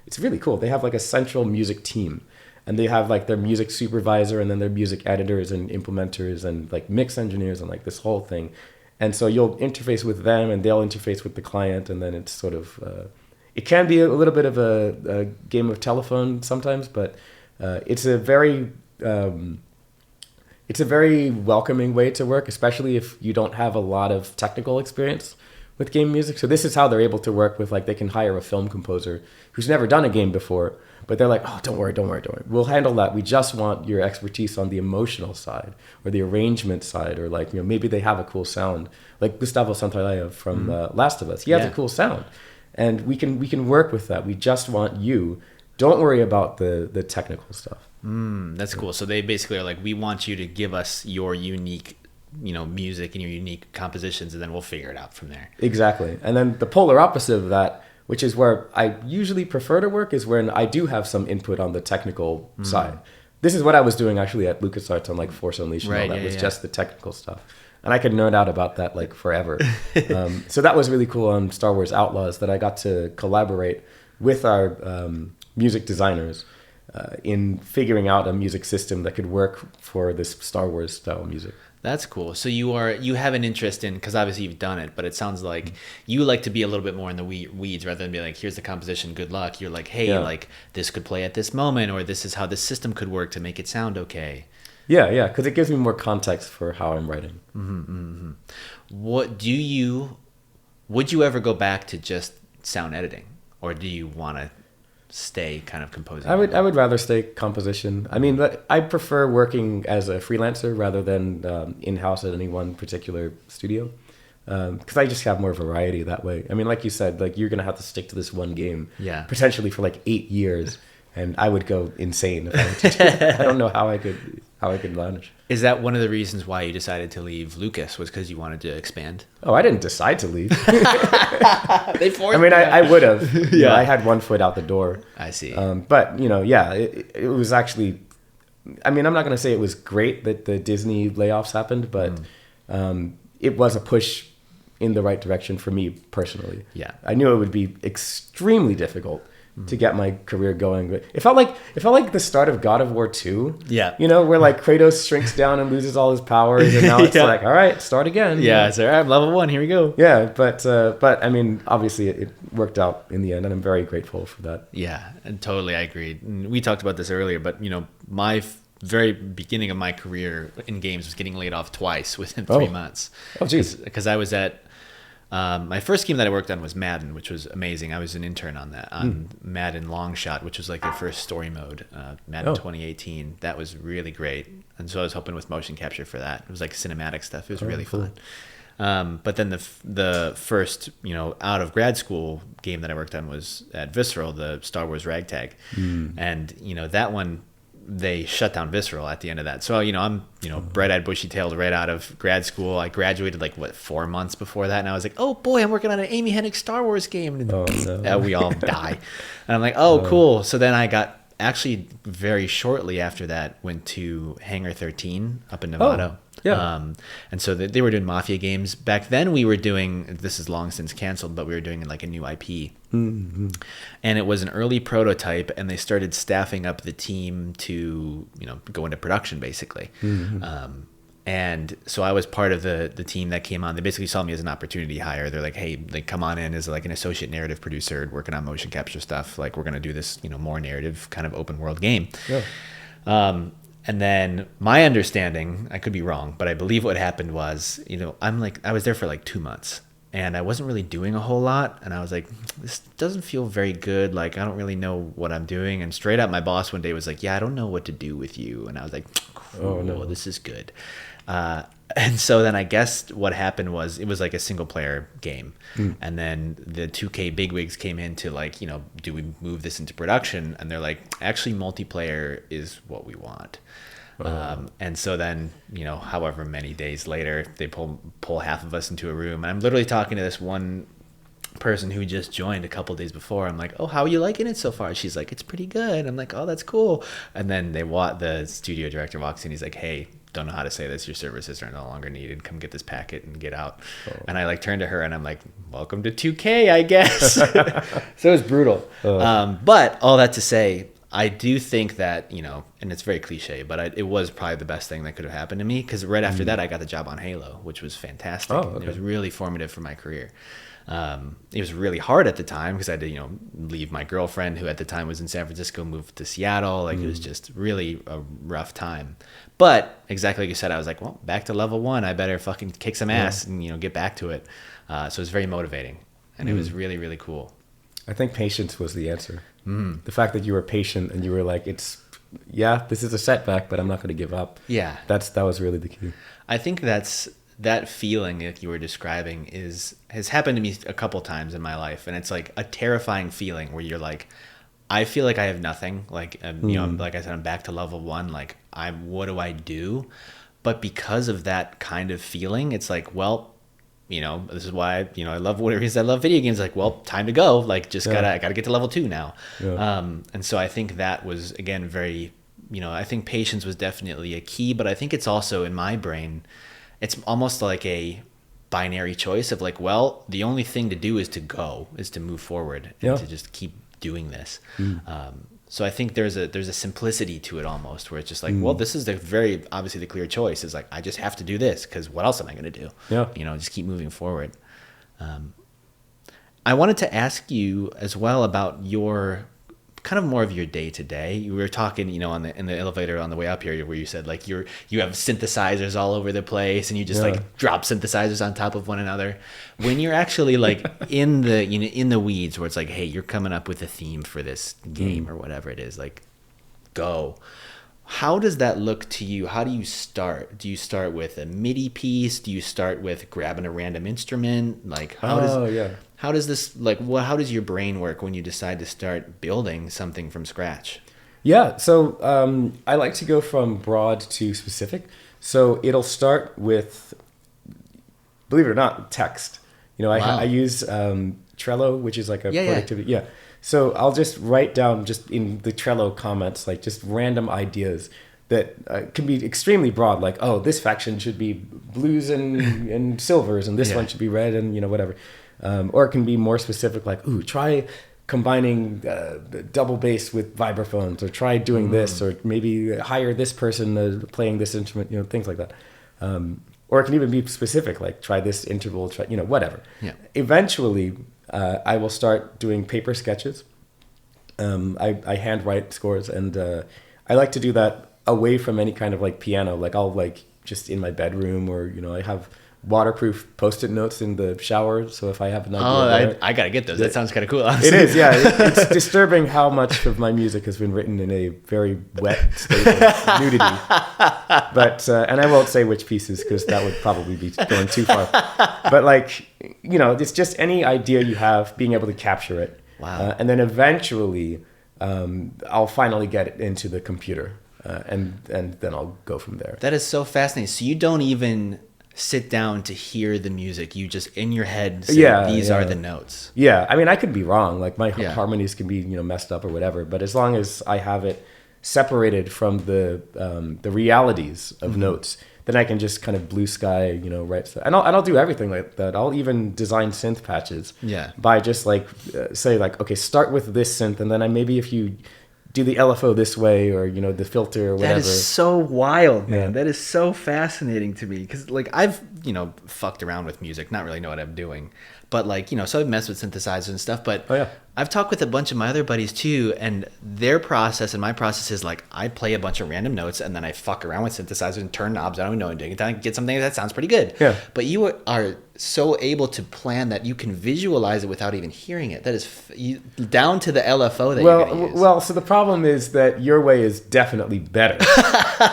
it's really cool. They have like a central music team, and they have like their music supervisor, and then their music editors and implementers and like mix engineers and like this whole thing. And so you'll interface with them, and they'll interface with the client, and then it's sort of it can be a little bit of a game of telephone sometimes, but it's a very welcoming way to work, especially if you don't have a lot of technical experience with game music. So this is how they're able to work with, like, they can hire a film composer who's never done a game before, but they're like, oh, don't worry. We'll handle that. We just want your expertise on the emotional side or the arrangement side, or like, you know, maybe they have a cool sound, like Gustavo Santaolalla from Last of Us. He has a cool sound, and we can work with that. We just want you. Don't worry about the technical stuff. That's cool. So they basically are like, we want you to give us your unique, you know, music and your unique compositions, and then we'll figure it out from there. Exactly. And then the polar opposite of that, which is where I usually prefer to work, is when I do have some input on the technical side. This is what I was doing actually at LucasArts on like Force Unleashed. Right, and all that was just the technical stuff. And I could nerd out about that like forever. So that was really cool on Star Wars Outlaws, that I got to collaborate with our music designers in figuring out a music system that could work for this Star Wars style music. That's cool. So you have an interest in, because obviously you've done it, but it sounds like you like to be a little bit more in the weeds rather than be like, here's the composition, good luck. You're like, hey, like this could play at this moment, or this is how this system could work to make it sound okay. Yeah, because it gives me more context for how I'm writing. Would you ever go back to just sound editing, or do you want to stay kind of composing? I would rather stay composition. I mean, but I prefer working as a freelancer rather than in-house at any one particular studio, because I just have more variety that way. I mean, like you said, like you're gonna have to stick to this one game, potentially for like 8 years, and I would go insane if I were to do that. I don't know how I could manage. Is that one of the reasons why you decided to leave Lucas, was because you wanted to expand? Oh, I didn't decide to leave. They forced me. I would have. You know, I had one foot out the door. I see. But, you know, it was actually, I mean, I'm not going to say it was great that the Disney layoffs happened, but it was a push in the right direction for me personally. Yeah. I knew it would be extremely difficult to get my career going. But it felt like the start of God of War II. Yeah. You know, where like Kratos shrinks down and loses all his powers, and now it's like, all right, start again. Yeah, it's all right, level 1, here we go. Yeah, but I mean, obviously it worked out in the end, and I'm very grateful for that. Yeah, and totally, I agreed. And we talked about this earlier, but you know, my very beginning of my career in games was getting laid off twice within 3 months. Oh, geez. Because I was at my first game that I worked on was Madden, which was amazing. I was an intern on that, on Madden Longshot, which was like their first story mode, Madden 2018. That was really great. And so I was helping with motion capture for that. It was like cinematic stuff. It was really fun. But then the first, you know, out of grad school game that I worked on was at Visceral, the Star Wars Ragtag. And, you know, that one they shut down Visceral at the end of that. So, I'm, bright-eyed, bushy-tailed right out of grad school. I graduated 4 months before that. And I was like, oh boy, I'm working on an Amy Hennig Star Wars game. And we all die. And I'm like, oh, cool. So then I got actually very shortly after that went to Hangar 13 up in Nevada. Yeah. And so they were doing Mafia games. Back then we were doing, this is long since canceled, but we were doing a new IP. Mm-hmm. And it was an early prototype, and they started staffing up the team to, go into production basically. Mm-hmm. And so I was part of the team that came on. They basically saw me as an opportunity hire. They're like, hey, come on in as an associate narrative producer working on motion capture stuff. We're going to do this, more narrative kind of open world game. Yeah. And then my understanding, I could be wrong, but I believe what happened was, I was there for 2 months and I wasn't really doing a whole lot. And I was like, this doesn't feel very good. I don't really know what I'm doing. And straight up, my boss one day was like, yeah, I don't know what to do with you. And I was like, cool, oh, no. This is good. And so then I guess what happened was it was a single player game. And then the 2K bigwigs came in to do we move this into production? And they're like, actually multiplayer is what we want. And so then, however many days later, they pull half of us into a room. And I'm literally talking to this one person who just joined a couple days before. I'm like, oh, how are you liking it so far? She's like, it's pretty good. I'm like, oh, that's cool. And then the studio director walks in. He's like, hey, don't know how to say this. Your services are no longer needed. Come get this packet and get out. Oh. And I turn to her and I'm like, welcome to 2K, I guess. So it was brutal. But all that to say, I do think that, and it's very cliche, but it was probably the best thing that could have happened to me, because right after that I got the job on Halo, which was fantastic. Oh, okay. It was really formative for my career. It was really hard at the time because I had to, leave my girlfriend, who at the time was in San Francisco, move to Seattle. It was just really a rough time. But exactly like you said, I was like, well, back to level 1. I better fucking kick some ass and, get back to it. So it was very motivating, and it was really, really cool. I think patience was the answer. The fact that you were patient and you were like, this is a setback, but I'm not going to give up. Yeah. That was really the key. I think that feeling that you were describing has happened to me a couple times in my life. And it's a terrifying feeling where you're like, I feel like I have nothing. Like I said, I'm back to level 1. What do I do? But because of that kind of feeling, it's like, well, this is why, I love whatever it is. I love video games. Time to go. I gotta get to level 2 now. Yeah. And so I think that was, again, very, I think patience was definitely a key, but I think it's also in my brain, it's almost like a binary choice of well, the only thing to do is to move forward and to just keep doing this. So I think there's a simplicity to it almost, where it's just well, this is the very obviously the clear choice is I just have to do this, because what else am I going to do? Yeah. Just keep moving forward. I wanted to ask you as well about your kind of more of your day to day. You were talking, in the elevator on the way up here, where you said you have synthesizers all over the place, and you just drop synthesizers on top of one another. When you're actually in the weeds, where it's hey, you're coming up with a theme for this game or whatever it is, go. How does that look to you? How do you start? Do you start with a MIDI piece? Do you start with grabbing a random instrument? How does this how does your brain work when you decide to start building something from scratch? Yeah, so I like to go from broad to specific. So it'll start with, believe it or not, text. I use Trello, which is a productivity. Yeah. So I'll just write down just in the Trello comments, just random ideas that can be extremely broad. This faction should be blues and silvers, and this one should be red and whatever. Or it can be more specific, try combining double bass with vibraphones, or try doing this, or maybe hire this person playing this instrument, things like that. Or it can even be specific, try this interval, try, whatever. Yeah. Eventually, I will start doing paper sketches. I handwrite scores, and I like to do that away from any kind of piano. I'll just in my bedroom, or I have waterproof Post-it notes in the shower, so if I have an idea, I gotta get those. That sounds kind of cool, honestly. It is, yeah. It's disturbing how much of my music has been written in a very wet state of nudity. But and I won't say which pieces, because that would probably be going too far. But it's just any idea you have, being able to capture it. Wow. And then eventually, I'll finally get it into the computer. and then I'll go from there. That is so fascinating. So you don't even sit down to hear the music. You just in your head say, these are the notes. Yeah, I mean, I could be wrong. Like my Yeah. harmonies can be messed up or whatever. But as long as I have it separated from the realities of notes, then I can just kind of blue sky, write stuff. And I'll do everything like that. I'll even design synth patches. Yeah. By just like say like, okay, start with this synth, and then maybe if you do the LFO this way, or the filter or whatever. That is so wild, man. Yeah. That is so fascinating to me, because like I've fucked around with music, not really know what I'm doing, but like so I've messed with synthesizers and stuff. But I've talked with a bunch of my other buddies too, and their process and my process is like I play a bunch of random notes and then I fuck around with synthesizers and turn knobs. I don't even know what I'm doing. And then I get something that sounds pretty good. Yeah. But you are so able to plan that you can visualize it without even hearing it. That is down to the LFO that you're going to use. Well, so the problem is that your way is definitely better.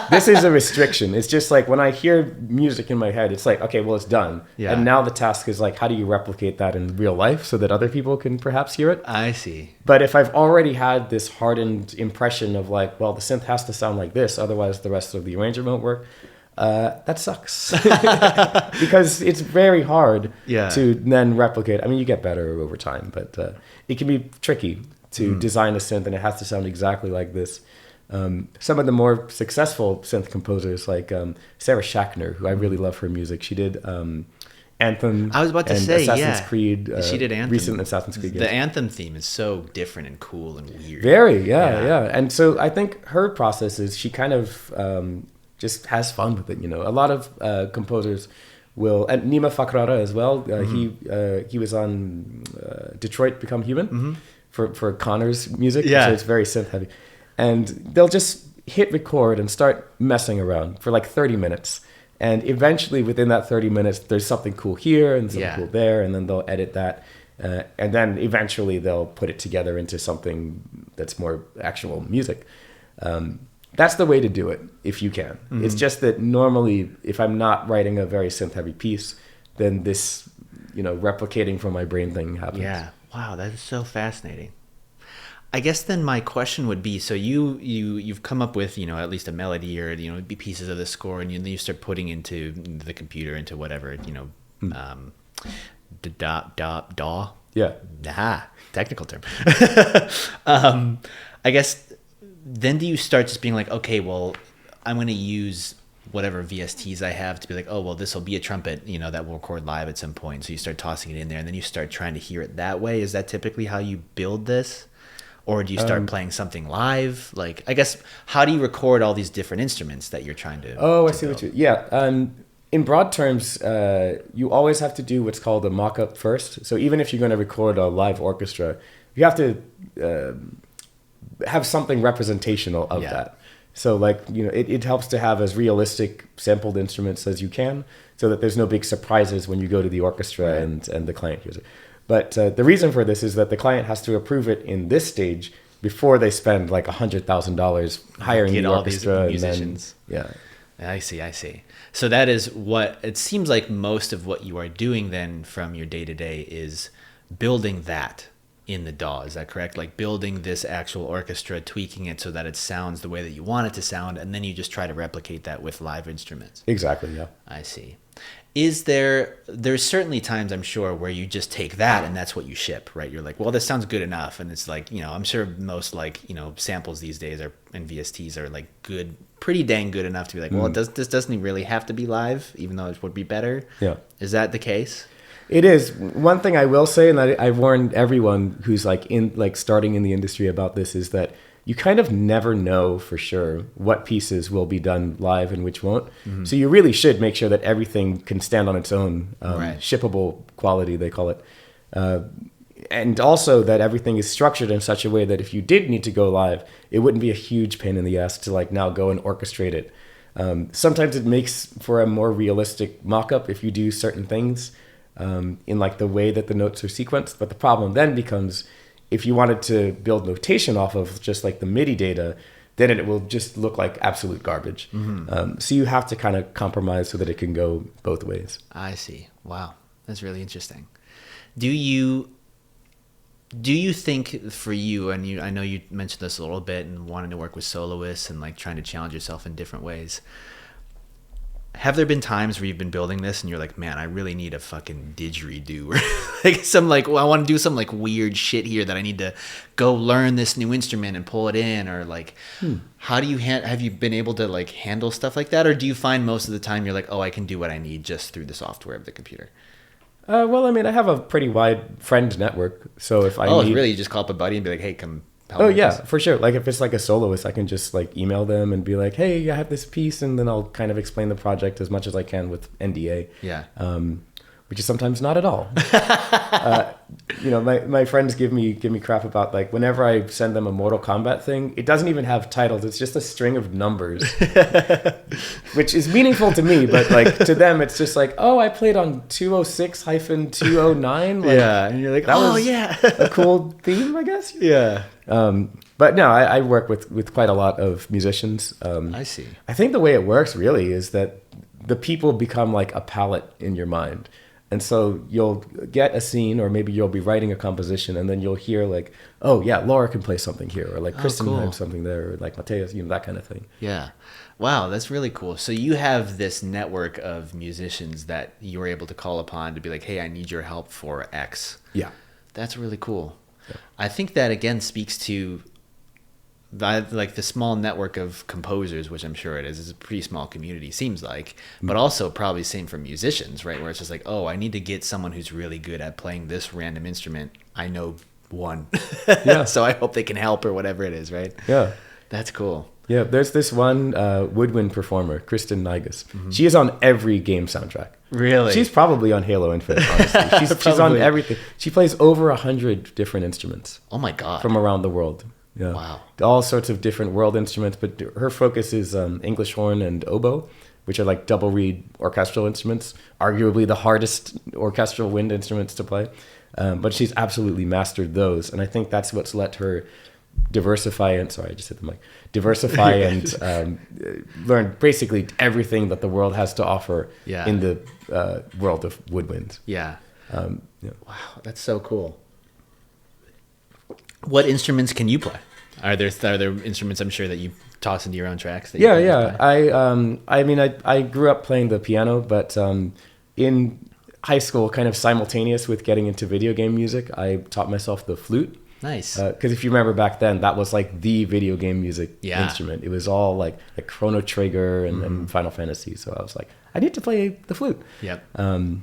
This is a restriction. It's just like when I hear music in my head, it's like, okay, well, it's done. Yeah. And now the task is like, how do you replicate that in real life so that other people can perhaps hear it? I see. But if I've already had this hardened impression of like, well, the synth has to sound like this, otherwise the rest of the arrangement won't work, that sucks. Because it's very hard to then replicate. I mean, you get better over time, but it can be tricky to design a synth, and it has to sound exactly like this. Some of the more successful synth composers, like Sarah Schachner, who I really love her music, she did Anthem. I was about to and say, Assassin's Creed. She did Anthem. Recent Assassin's Creed games. The Anthem theme is so different and cool and weird. Very, yeah. And so I think her process is she kind of just has fun with it. A lot of composers will, and Nima Fakrara as well. He was on Detroit Become Human for Connor's music. Yeah. So it's very synth heavy, and they'll just hit record and start messing around for like 30 minutes. And eventually within that 30 minutes, there's something cool here and something cool there. And then they'll edit that. And then eventually they'll put it together into something that's more actual music. That's the way to do it, if you can. It's just that normally, if I'm not writing a very synth-heavy piece, then this, replicating from my brain thing happens. Yeah. Wow, that is so fascinating. I guess then my question would be, so you've come up with at least a melody or pieces of the score, and then you start putting into the computer, into whatever DAW. Yeah. Technical term. I guess then do you start just being like, okay, well, I'm going to use whatever VSTs I have to be like, oh, well, this will be a trumpet, that will record live at some point. So you start tossing it in there, and then you start trying to hear it that way. Is that typically how you build this? Or do you start playing something live? Like, I guess, how do you record all these different instruments that you're trying to I see what you... Yeah. In broad terms, you always have to do what's called a mock-up first. So even if you're going to record a live orchestra, you have to have something representational of that. So like, it helps to have as realistic sampled instruments as you can, so that there's no big surprises when you go to the orchestra and the client hears it. But the reason for this is that the client has to approve it in this stage before they spend like $100,000 hiring the orchestra all these musicians. And then, I see. So that is what it seems like most of what you are doing then from your day to day is building that in the DAW. Is that correct? Like building this actual orchestra, tweaking it so that it sounds the way that you want it to sound, and then you just try to replicate that with live instruments. Exactly, yeah. I see. There's certainly times, I'm sure, where you just take that and that's what you ship, right? You're like, well, this sounds good enough. And it's like, I'm sure most samples these days and VSTs are like good, pretty dang good enough to be like, well, this doesn't really have to be live, even though it would be better. Yeah. Is that the case? It is. One thing I will say, and I've warned everyone who's starting in the industry about this, is that you kind of never know for sure what pieces will be done live and which won't. Mm-hmm. So you really should make sure that everything can stand on its own, shippable quality, they call it. And also that everything is structured in such a way that if you did need to go live, it wouldn't be a huge pain in the ass to now go and orchestrate it. Sometimes it makes for a more realistic mock-up if you do certain things in the way that the notes are sequenced. But the problem then becomes, if you wanted to build notation off of just the MIDI data, then it will just look like absolute garbage. Mm-hmm. So you have to kind of compromise so that it can go both ways. I see. Wow. That's really interesting. Do you Do you think for you, and I know you mentioned this a little bit and wanting to work with soloists and like trying to challenge yourself in different ways. Have there been times where you've been building this and you're like, man, I really need a fucking didgeridoo, or like some like, well, I want to do some like weird shit here that I need to go learn this new instrument and pull it in, or like, how do you have you been able to like handle stuff like that, or do you find most of the time you're like, oh, I can do what I need just through the software of the computer? Well, I mean, I have a pretty wide friend network, so if I need... really, you just call up a buddy and be like, hey, come help Oh me yeah, with this? for sure. Like if it's like a soloist, I can just like email them and be like, hey, I have this piece, and then I'll kind of explain the project as much as I can with NDA. Yeah. Which is sometimes not at all. You know, my friends give me crap about like whenever I send them a Mortal Kombat thing, it doesn't even have titles. It's just a string of numbers, which is meaningful to me, but like to them, it's just like, oh, I played on 206-209. Like, Yeah, and you're like, that oh was yeah, a cool theme, I guess. yeah. But no, I work with quite a lot of musicians. I see. I think the way it works really is that the people become like a palette in your mind. And so you'll get a scene, or maybe you'll be writing a composition, and then you'll hear like, oh yeah, Laura can play something here, or like Kristen cool. has something there, or like Mateus, you know, that kind of thing. Yeah. Wow, that's really cool. So you have this network of musicians that you were able to call upon to be like, hey, I need your help for X. Yeah. That's really cool. Yeah. I think that again speaks to like the small network of composers, which I'm sure it is. It's a pretty small community, seems like, but also probably same for musicians, right? Where it's just like, oh, I need to get someone who's really good at playing this random instrument. I know one. Yeah. So I hope they can help, or whatever it is, right? Yeah. That's cool. Yeah, there's this one woodwind performer, Kristen Nigas. She is on every game soundtrack. Really? She's probably on Halo Infinite, honestly. She's on Probably. everything. She plays over 100 different instruments Oh my God. from around the world. Yeah. Wow. All sorts of different world instruments, but her focus is English horn and oboe, which are like double reed orchestral instruments, arguably the hardest orchestral wind instruments to play. But she's absolutely mastered those. And I think that's what's let her diversify and learn basically everything that the world has to offer in the world of woodwinds. Yeah. Yeah. Wow, that's so cool. What instruments can you play? Are there instruments I'm sure that you toss into your own tracks? That you can just play? I mean, I grew up playing the piano, but in high school, kind of simultaneous with getting into video game music, I taught myself the flute. Nice. Because if you remember back then, that was like the video game music instrument. It was all like Chrono Trigger and Final Fantasy. So I was like, I need to play the flute. Yep. And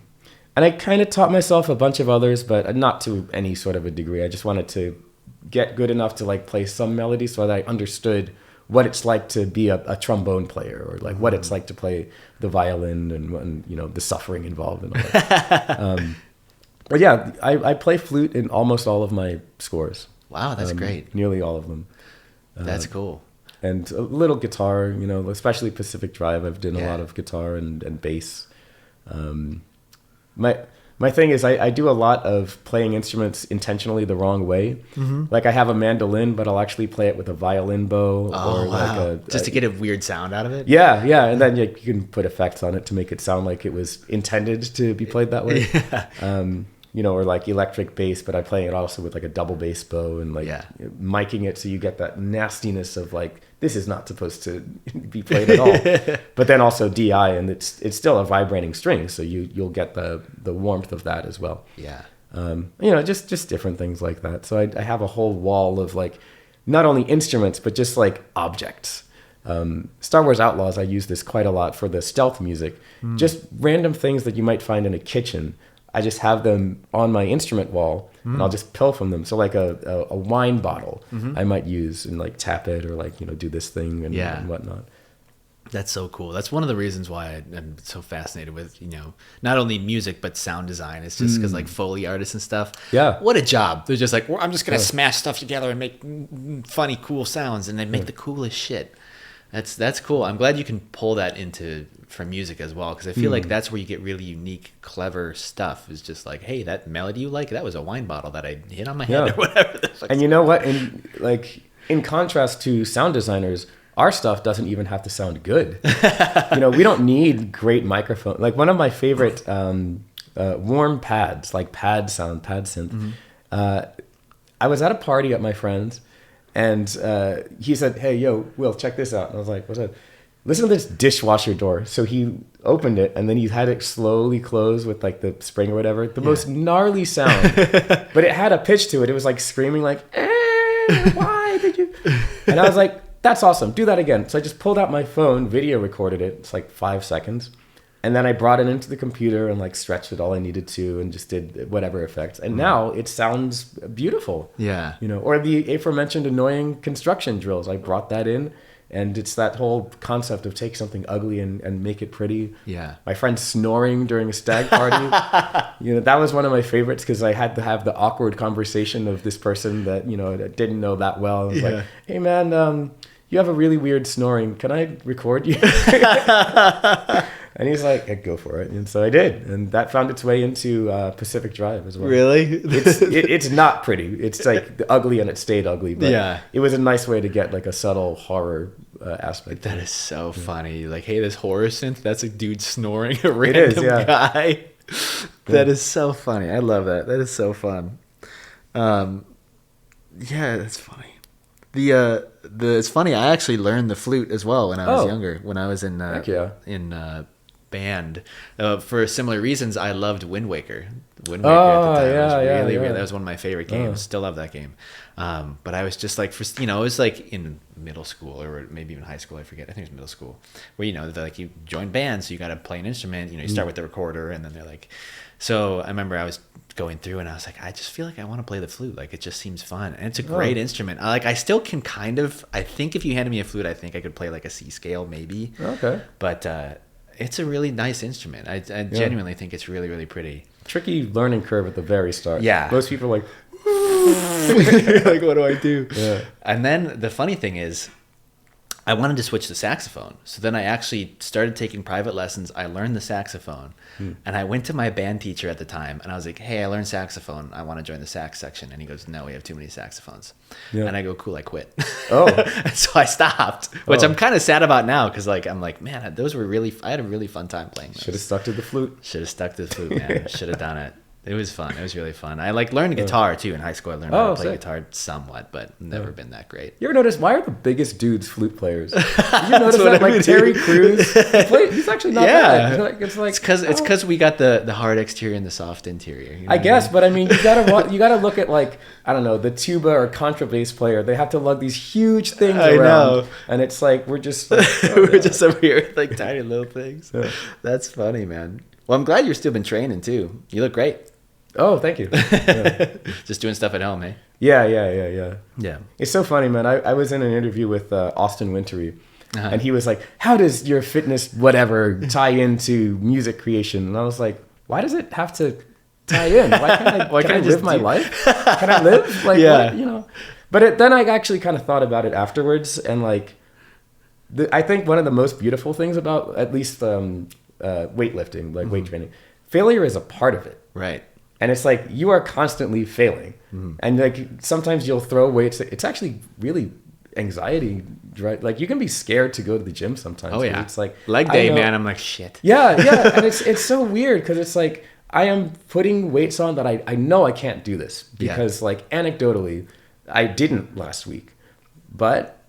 I kind of taught myself a bunch of others, but not to any sort of a degree. I just wanted to get good enough to like play some melodies so that I understood what it's like to be a trombone player, or like what it's like to play the violin, and you know, the suffering involved and all that. But yeah, I play flute in almost all of my scores. Wow, that's great. Nearly all of them. That's cool. And a little guitar, you know, especially Pacific Drive. I've done a Yeah. lot of guitar and bass. My thing is I do a lot of playing instruments intentionally the wrong way. Like I have a mandolin, but I'll actually play it with a violin bow. Oh, or wow. like Just to get a weird sound out of it? Yeah, and then you can put effects on it to make it sound like it was intended to be played that way. You know, or like electric bass, but I'm playing it also with like a double bass bow, and like miking it so you get that nastiness of like, this is not supposed to be played at all. But then also DI, and it's still a vibrating string, so you'll get the warmth of that as well. Yeah. You know, just different things like that. So I have a whole wall of like, not only instruments, but just like objects. Star Wars Outlaws, I use this quite a lot for the stealth music. Just random things that you might find in a kitchen. I just have them on my instrument wall, and I'll just pill from them. So like a wine bottle, I might use and like tap it, or like, you know, do this thing and whatnot. That's so cool. That's one of the reasons why I'm so fascinated with, you know, not only music, but sound design. It's just because like Foley artists and stuff. Yeah. What a job. They're just like, well, I'm just going to smash stuff together and make funny, cool sounds, and they make the coolest shit. That's cool. I'm glad you can pull that from music as well, because I feel like that's where you get really unique, clever stuff. Is just like, hey, that melody you like, that was a wine bottle that I hit on my head or whatever. And you know what? In contrast to sound designers, our stuff doesn't even have to sound good. You know, we don't need great microphone. Like one of my favorite warm pads, like pad synth. I was at a party at my friend's, and he said, "Hey, yo, Will, check this out." And I was like, "What's up?" Listen to this dishwasher door. So he opened it, and then he had it slowly close with like the spring or whatever. The most gnarly sound, but it had a pitch to it. It was like screaming, like, "Why did you?" And I was like, "That's awesome. Do that again." So I just pulled out my phone, video recorded it. It's like 5 seconds. And then I brought it into the computer and like stretched it all I needed to and just did whatever effects. And now it sounds beautiful. Yeah. You know, or the aforementioned annoying construction drills. I brought that in, and it's that whole concept of take something ugly and make it pretty. Yeah. My friend snoring during a stag party. You know, that was one of my favorites because I had to have the awkward conversation of this person that, you know, that didn't know that well. I was like, "Hey man, you have a really weird snoring. Can I record you?" And he's like, "Go for it." And so I did. And that found its way into Pacific Drive as well. Really? It's not pretty. It's like ugly, and it stayed ugly. But it was a nice way to get like a subtle horror aspect. That is so funny. Like, hey, this horror synth, that's a dude snoring, a random guy. That is so funny. I love that. That is so fun. Yeah, that's funny. It's funny. I actually learned the flute as well when I was younger. When I was in band, for similar reasons, I loved Wind Waker. Wind Waker at the time was really. That was one of my favorite games. Still love that game. But I was just like, it was like in middle school or maybe even high school. I forget. I think it was middle school, where like you join bands, so you got to play an instrument. You know, you start with the recorder, and then they're like. So I remember I was going through and I was like, I just feel like I want to play the flute. Like, it just seems fun. And it's a great instrument. I still can I think if you handed me a flute, I think I could play like a C scale maybe. Okay. But it's a really nice instrument. I genuinely think it's really, really pretty. Tricky learning curve at the very start. Yeah. Most people are like, like, what do I do? Yeah. And then the funny thing is, I wanted to switch to saxophone. So then I actually started taking private lessons. I learned the saxophone. And I went to my band teacher at the time, and I was like, "Hey, I learned saxophone. I want to join the sax section." And he goes, "No, we have too many saxophones." Yeah. And I go, "Cool, I quit." And so I stopped, which I'm kind of sad about now because I'm like, man, those were I had a really fun time playing those. Should have stuck to the flute. Should have stuck to the flute, man. Should have done it. It was fun. It was really fun. I learned guitar too in high school. I learned how to play guitar somewhat, but never been that great. You ever notice why are the biggest dudes flute players? Did you notice that? Like Terry Crews, he's actually not bad. It's because we got the hard exterior and the soft interior. You know I guess, but I mean, you gotta look at like I don't know the tuba or contrabass player. They have to lug these huge things around, and it's like we're just we're just over here with like tiny little things. Yeah. That's funny, man. Well, I'm glad you've still been training too. You look great. Oh, thank you. Yeah. Just doing stuff at home, eh? Yeah. It's so funny, man. I was in an interview with Austin Wintory, and he was like, "How does your fitness whatever tie into music creation?" And I was like, "Why does it have to tie in? Why can't I live my life? Can I live? Like, what, you know?" But then I actually kind of thought about it afterwards, and like, I think one of the most beautiful things about at least weightlifting, like weight training, failure is a part of it. Right. And it's like you are constantly failing, and like sometimes you'll throw weights. It's actually really anxiety, right? Like you can be scared to go to the gym sometimes. Oh yeah, it's like leg day, man. I'm like shit. Yeah, and it's so weird because it's like I am putting weights on that I know I can't do this because like anecdotally, I didn't last week, but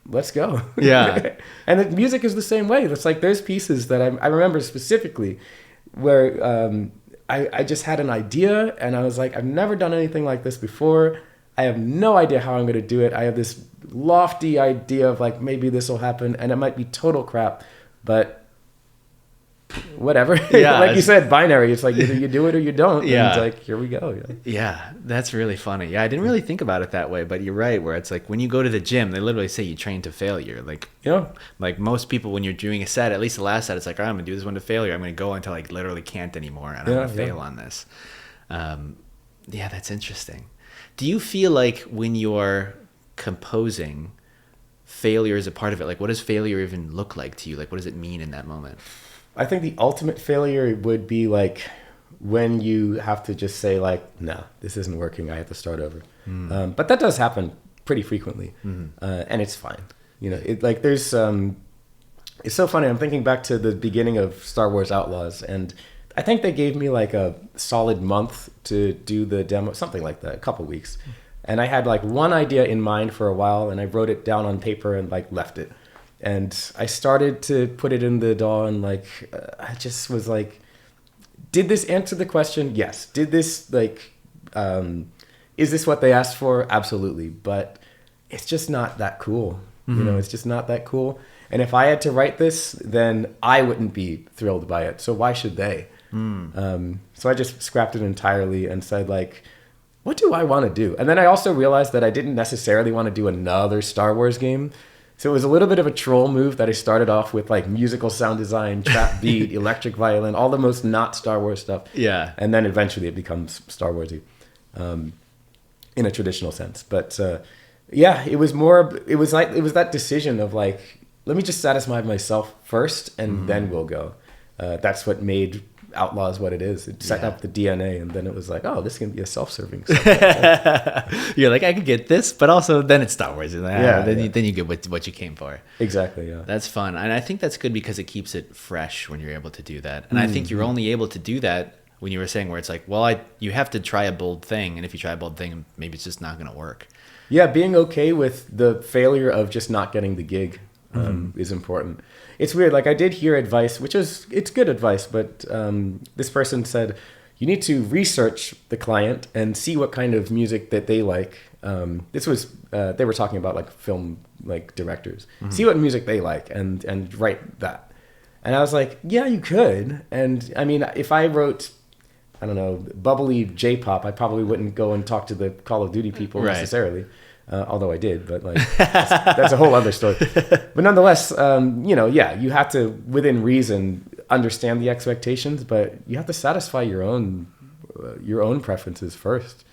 let's go. Yeah, and the music is the same way. It's like there's pieces that I remember specifically where. I just had an idea and I was like, I've never done anything like this before. I have no idea how I'm going to do it. I have this lofty idea of like, maybe this will happen and it might be total crap, but whatever. Yeah. Like you said, binary. It's like either you do it or you don't. Yeah. And it's like, here we go. Yeah. That's really funny. Yeah. I didn't really think about it that way, but you're right. Where it's like when you go to the gym, they literally say you train to failure. Like, like most people, when you're doing a set, at least the last set, it's like, all right, I'm going to do this one to failure. I'm going to go until I literally can't anymore. And I'm going to fail on this. Yeah. That's interesting. Do you feel like when you're composing, failure is a part of it? Like, what does failure even look like to you? Like, what does it mean in that moment? I think the ultimate failure would be like when you have to just say like, no, this isn't working. I have to start over. But that does happen pretty frequently. And it's fine. You know, there's it's so funny. I'm thinking back to the beginning of Star Wars Outlaws, and I think they gave me like a solid month to do the demo, something like that, a couple weeks. And I had like one idea in mind for a while, and I wrote it down on paper and like left it. And I started to put it in the DAW, and like I just was like, did this answer the question? Yes. Did this like is this what they asked for? Absolutely. But it's just not that cool. You know, it's just not that cool. And if I had to write this, then I wouldn't be thrilled by it. So why should they? So I just scrapped it entirely and said, like, what do I want to do? And then I also realized that I didn't necessarily want to do another Star Wars game. So it was a little bit of a troll move that I started off with, like musical sound design, trap beat, electric violin, all the most not Star Wars stuff. Yeah. And then eventually it becomes Star Warsy in a traditional sense. But yeah, it was that decision of like, let me just satisfy myself first and then we'll go. That's what made Outlaws what it is. It set up the DNA, and then it was like, oh, this can be a self-serving stuff. You're like, I could get this, but also then it's Star Wars. Then you get what you came for. Exactly, yeah. That's fun. And I think that's good because it keeps it fresh when you're able to do that. And I think you're only able to do that when you were saying where it's like, well, you have to try a bold thing. And if you try a bold thing, maybe it's just not going to work. Yeah, being okay with the failure of just not getting the gig is important. It's weird. Like I did hear advice, it's good advice, but this person said, you need to research the client and see what kind of music that they like. They were talking about like film, like directors, see what music they like and write that. And I was like, yeah, you could. And I mean, if I wrote, I don't know, bubbly J-pop, I probably wouldn't go and talk to the Call of Duty people necessarily. Although I did, but like that's a whole other story. But nonetheless, you have to, within reason, understand the expectations, but you have to satisfy your own preferences first.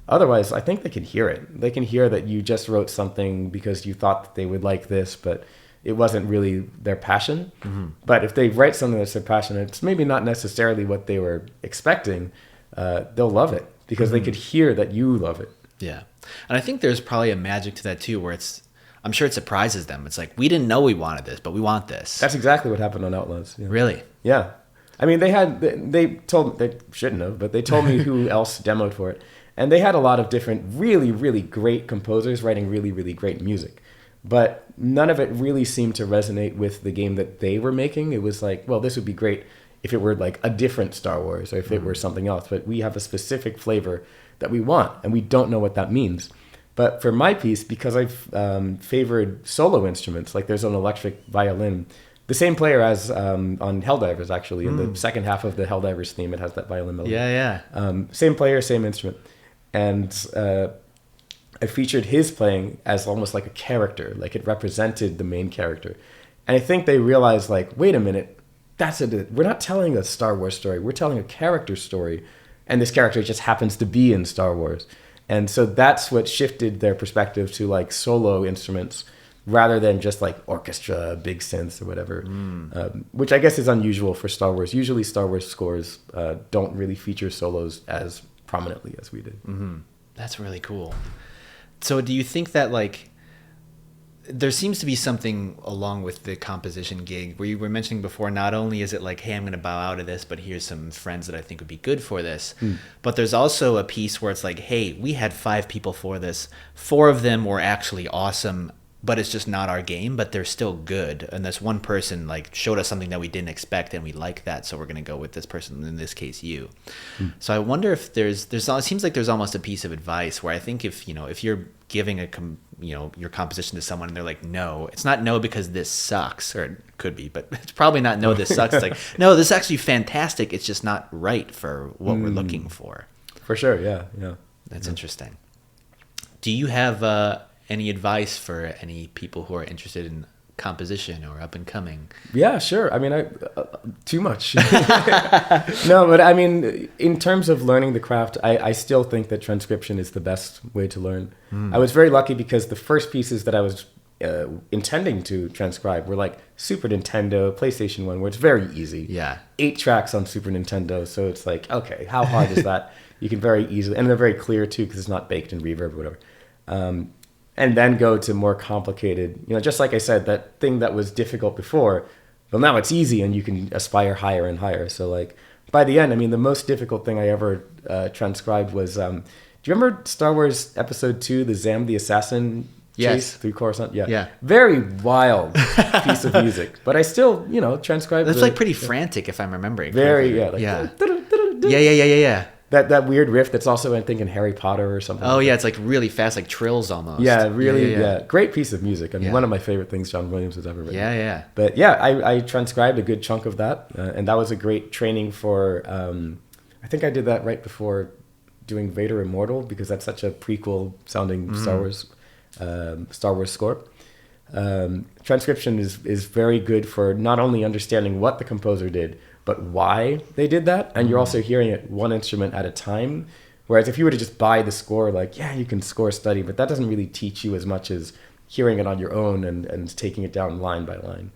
Otherwise, I think they can hear it. They can hear that you just wrote something because you thought that they would like this, but it wasn't really their passion. But if they write something that's their passion, it's maybe not necessarily what they were expecting. They'll love it because they could hear that you love it. Yeah. And I think there's probably a magic to that too, where I'm sure it surprises them. It's like, we didn't know we wanted this, but we want this. That's exactly what happened on Outlaws. Yeah. Really? Yeah. I mean, they shouldn't have, but they told me who else demoed for it. And they had a lot of different really, really great composers writing really, really great music. But none of it really seemed to resonate with the game that they were making. It was like, well, this would be great if it were like a different Star Wars or if it were something else. But we have a specific flavor that we want, and we don't know what that means. But for my piece, because I've favored solo instruments, like there's an electric violin, the same player as on Helldivers, actually, in the second half of the Helldivers theme, it has that violin melody. Yeah. Same player, same instrument. And I featured his playing as almost like a character, like it represented the main character. And I think they realized, like, wait a minute, we're not telling a Star Wars story, we're telling a character story. And this character just happens to be in Star Wars. And so that's what shifted their perspective to like solo instruments rather than just like orchestra, big synths or whatever, which I guess is unusual for Star Wars. Usually Star Wars scores don't really feature solos as prominently as we did. That's really cool. So do you think that like there seems to be something along with the composition gig where you were mentioning before, not only is it like, hey, I'm going to bow out of this, but here's some friends that I think would be good for this. But there's also a piece where it's like, hey, we had 5 people for this. 4 of them were actually awesome, but it's just not our game, but they're still good. And this one person like showed us something that we didn't expect and we like that. So we're going to go with this person, in this case, you. So I wonder if it seems like there's almost a piece of advice where I think if you're giving your composition to someone and they're like, no, it's not no because this sucks, or it could be, but it's probably not no, this sucks. It's like, no, this is actually fantastic. It's just not right for what we're looking for. For sure. Yeah. That's interesting. Do you have any advice for any people who are interested in composition or up and coming? Yeah, sure. I mean, too much. No, but I mean, in terms of learning the craft, I still think that transcription is the best way to learn. I was very lucky because the first pieces that I was intending to transcribe were like Super Nintendo, PlayStation 1, where it's very easy. Yeah. 8 tracks on Super Nintendo. So it's like, okay, how hard is that? You can very easily, and they're very clear too, because it's not baked in reverb or whatever. And then go to more complicated, just like I said, that thing that was difficult before, well, now it's easy and you can aspire higher and higher. So like by the end, I mean, the most difficult thing I ever transcribed was, do Do you remember Star Wars Episode 2, the Zam the Assassin chase through Coruscant? Yeah. Very wild piece of music. But I still, transcribed That's like pretty frantic if I'm remembering. Very, correctly. yeah. Yeah. That weird riff that's also, I think, in Harry Potter or something. Oh, yeah, it's like really fast, like trills almost. Yeah, really, great piece of music. I mean, Yeah. one of my favorite things John Williams has ever written. Yeah. But yeah, I transcribed a good chunk of that, and that was a great training for, I think I did that right before doing Vader Immortal, because that's such a prequel sounding Star Wars score. Transcription is very good for not only understanding what the composer did, but why they did that. And you're also hearing it one instrument at a time. Whereas if you were to just buy the score, like, yeah, you can score study, but that doesn't really teach you as much as hearing it on your own and taking it down line by line.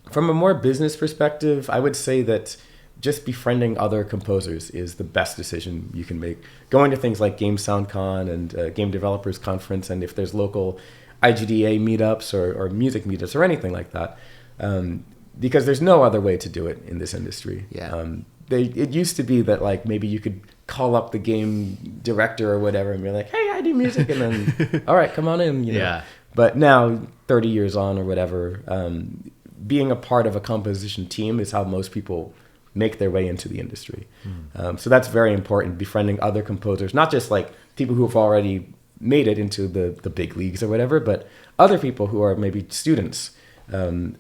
From a more business perspective, I would say that just befriending other composers is the best decision you can make. Going to things like Game SoundCon and Game Developers Conference, and if there's local IGDA meetups or music meetups or anything like that, because there's no other way to do it in this industry. Yeah. It used to be that like maybe you could call up the game director or whatever and be like, hey, I do music, and then all right, come on in. Yeah. But now, 30 years on or whatever, being a part of a composition team is how most people make their way into the industry. So that's very important, befriending other composers, not just like people who have already made it into the big leagues or whatever, but other people who are maybe students,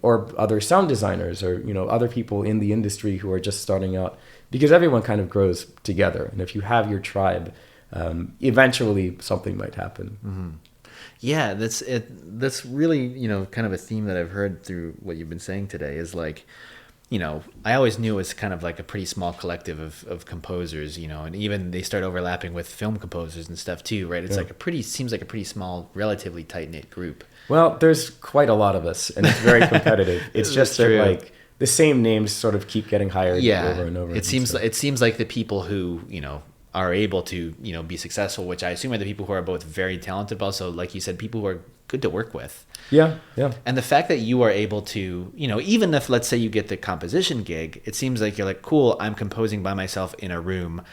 or other sound designers, or other people in the industry who are just starting out, because everyone kind of grows together. And if you have your tribe, eventually something might happen. Yeah, that's it. That's really, kind of a theme that I've heard through what you've been saying today is like, I always knew it was kind of like a pretty small collective of composers, and even they start overlapping with film composers and stuff too, right? It's seems like a pretty small, relatively tight-knit group. Well, there's quite a lot of us, and it's very competitive. It's just that like the same names sort of keep getting hired over and over. It seems like the people who, are able to, be successful, which I assume are the people who are both very talented, but also, like you said, people who are good to work with. Yeah. And the fact that you are able to, even if, let's say, you get the composition gig, it seems like you're like, cool, I'm composing by myself in a room.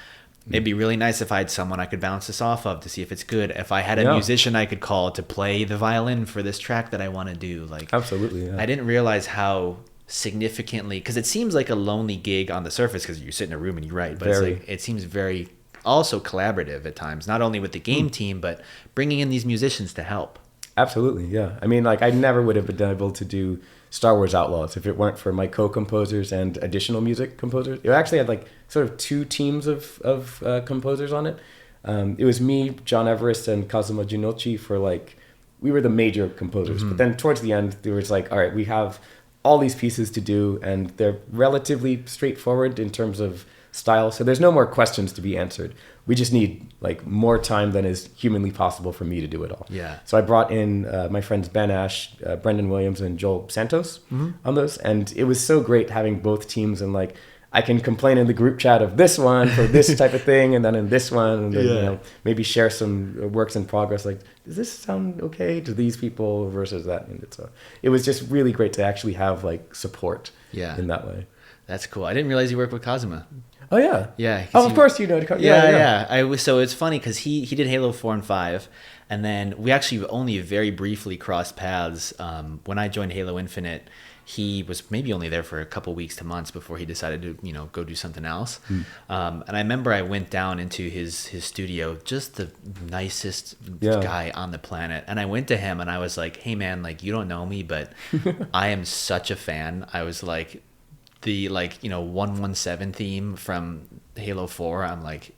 It'd be really nice if I had someone I could bounce this off of to see if it's good. If I had a musician I could call to play the violin for this track that I want to do. Like, absolutely. Yeah. I didn't realize how significantly, because it seems like a lonely gig on the surface because you sit in a room and you write, but it seems very also collaborative at times, not only with the game team, but bringing in these musicians to help. Absolutely, yeah. I mean, like, I never would have been able to do Star Wars Outlaws if it weren't for my co-composers and additional music composers. It actually had like sort of two teams of composers on it. It was me, John Everest, and Kazuma Jinochi for like, we were the major composers. But then towards the end, there was like, all right, we have all these pieces to do, and they're relatively straightforward in terms of style. So there's no more questions to be answered. We just need like more time than is humanly possible for me to do it all. Yeah. So I brought in my friends Ben Ash, Brendan Williams, and Joel Santos on those. And it was so great having both teams, and like, I can complain in the group chat of this one for this type of thing, and then in this one, and then, maybe share some works in progress. Like, does this sound okay to these people versus that? And it was just really great to actually have like support in that way. That's cool. I didn't realize you worked with Kazuma. Oh yeah, yeah. Oh, of course you know. Yeah. So it's funny because he did Halo 4 and 5, and then we actually only very briefly crossed paths. When I joined Halo Infinite, he was maybe only there for a couple weeks to months before he decided to go do something else. And I remember I went down into his studio, just the nicest guy on the planet. And I went to him and I was like, "Hey man, like, you don't know me, but I am such a fan." I was like, the 117 theme from Halo 4, I'm like,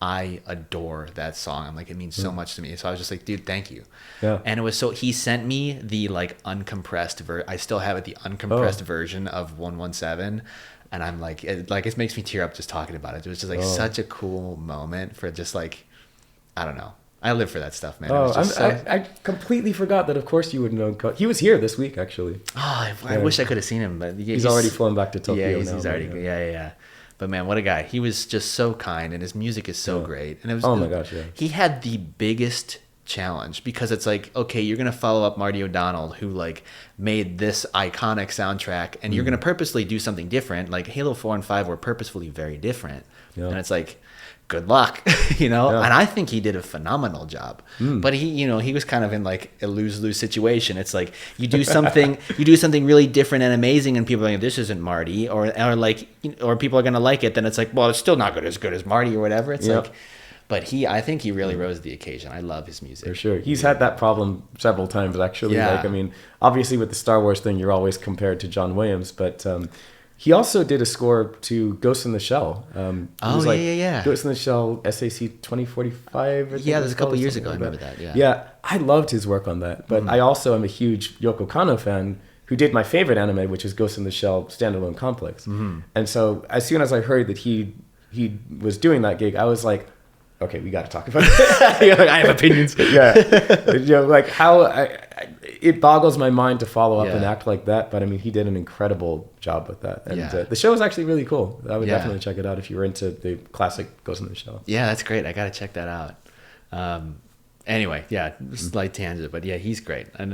I adore that song. I'm like, it means so much to me. So I was just like, dude, thank you. Yeah. And it was he sent me the like uncompressed I still have it, the uncompressed version of 117. And I'm like, it makes me tear up just talking about it. It was just like such a cool moment for just like, I don't know. I live for that stuff, man. I completely forgot that. Of course, you would know. He was here this week, actually. Oh, I wish I could have seen him, but he's already flown back to Tokyo. Yeah, he's already. Yeah. But man, what a guy! He was just so kind, and his music is so great. And it was. Oh my gosh, yeah. He had the biggest challenge because it's like, okay, you're gonna follow up Marty O'Donnell, who like made this iconic soundtrack, and you're gonna purposely do something different. Like Halo 4 and 5 were purposefully very different, and it's like, good luck, you know? Yeah. And I think he did a phenomenal job. But he, you know, he was kind of in like a lose-lose situation. It's like you do something really different and amazing, and people are like, this isn't Marty, or like, or people are gonna like it. Then it's like, well, it's still not as good as Marty or whatever. It's like, but I think he really rose to the occasion. I love his music. For sure. He's had that problem several times, actually. Yeah. Like, I mean, obviously with the Star Wars thing, you're always compared to John Williams, but he also did a score to Ghost in the Shell. Yeah. Ghost in the Shell SAC 2045. Yeah, there's a couple years ago. I remember that. Yeah. Yeah, I loved his work on that. But I also am a huge Yoko Kanno fan who did my favorite anime, which is Ghost in the Shell Standalone Complex. And so as soon as I heard that he was doing that gig, I was like, okay, we got to talk about it. I have opinions. Yeah. You know, like how it boggles my mind to follow up and act like that. But I mean, he did an incredible job with that. And the show is actually really cool. I would definitely check it out if you were into the classic Ghost in the Shell. Yeah, that's great. I got to check that out. Anyway, slight tangent, but yeah, he's great. And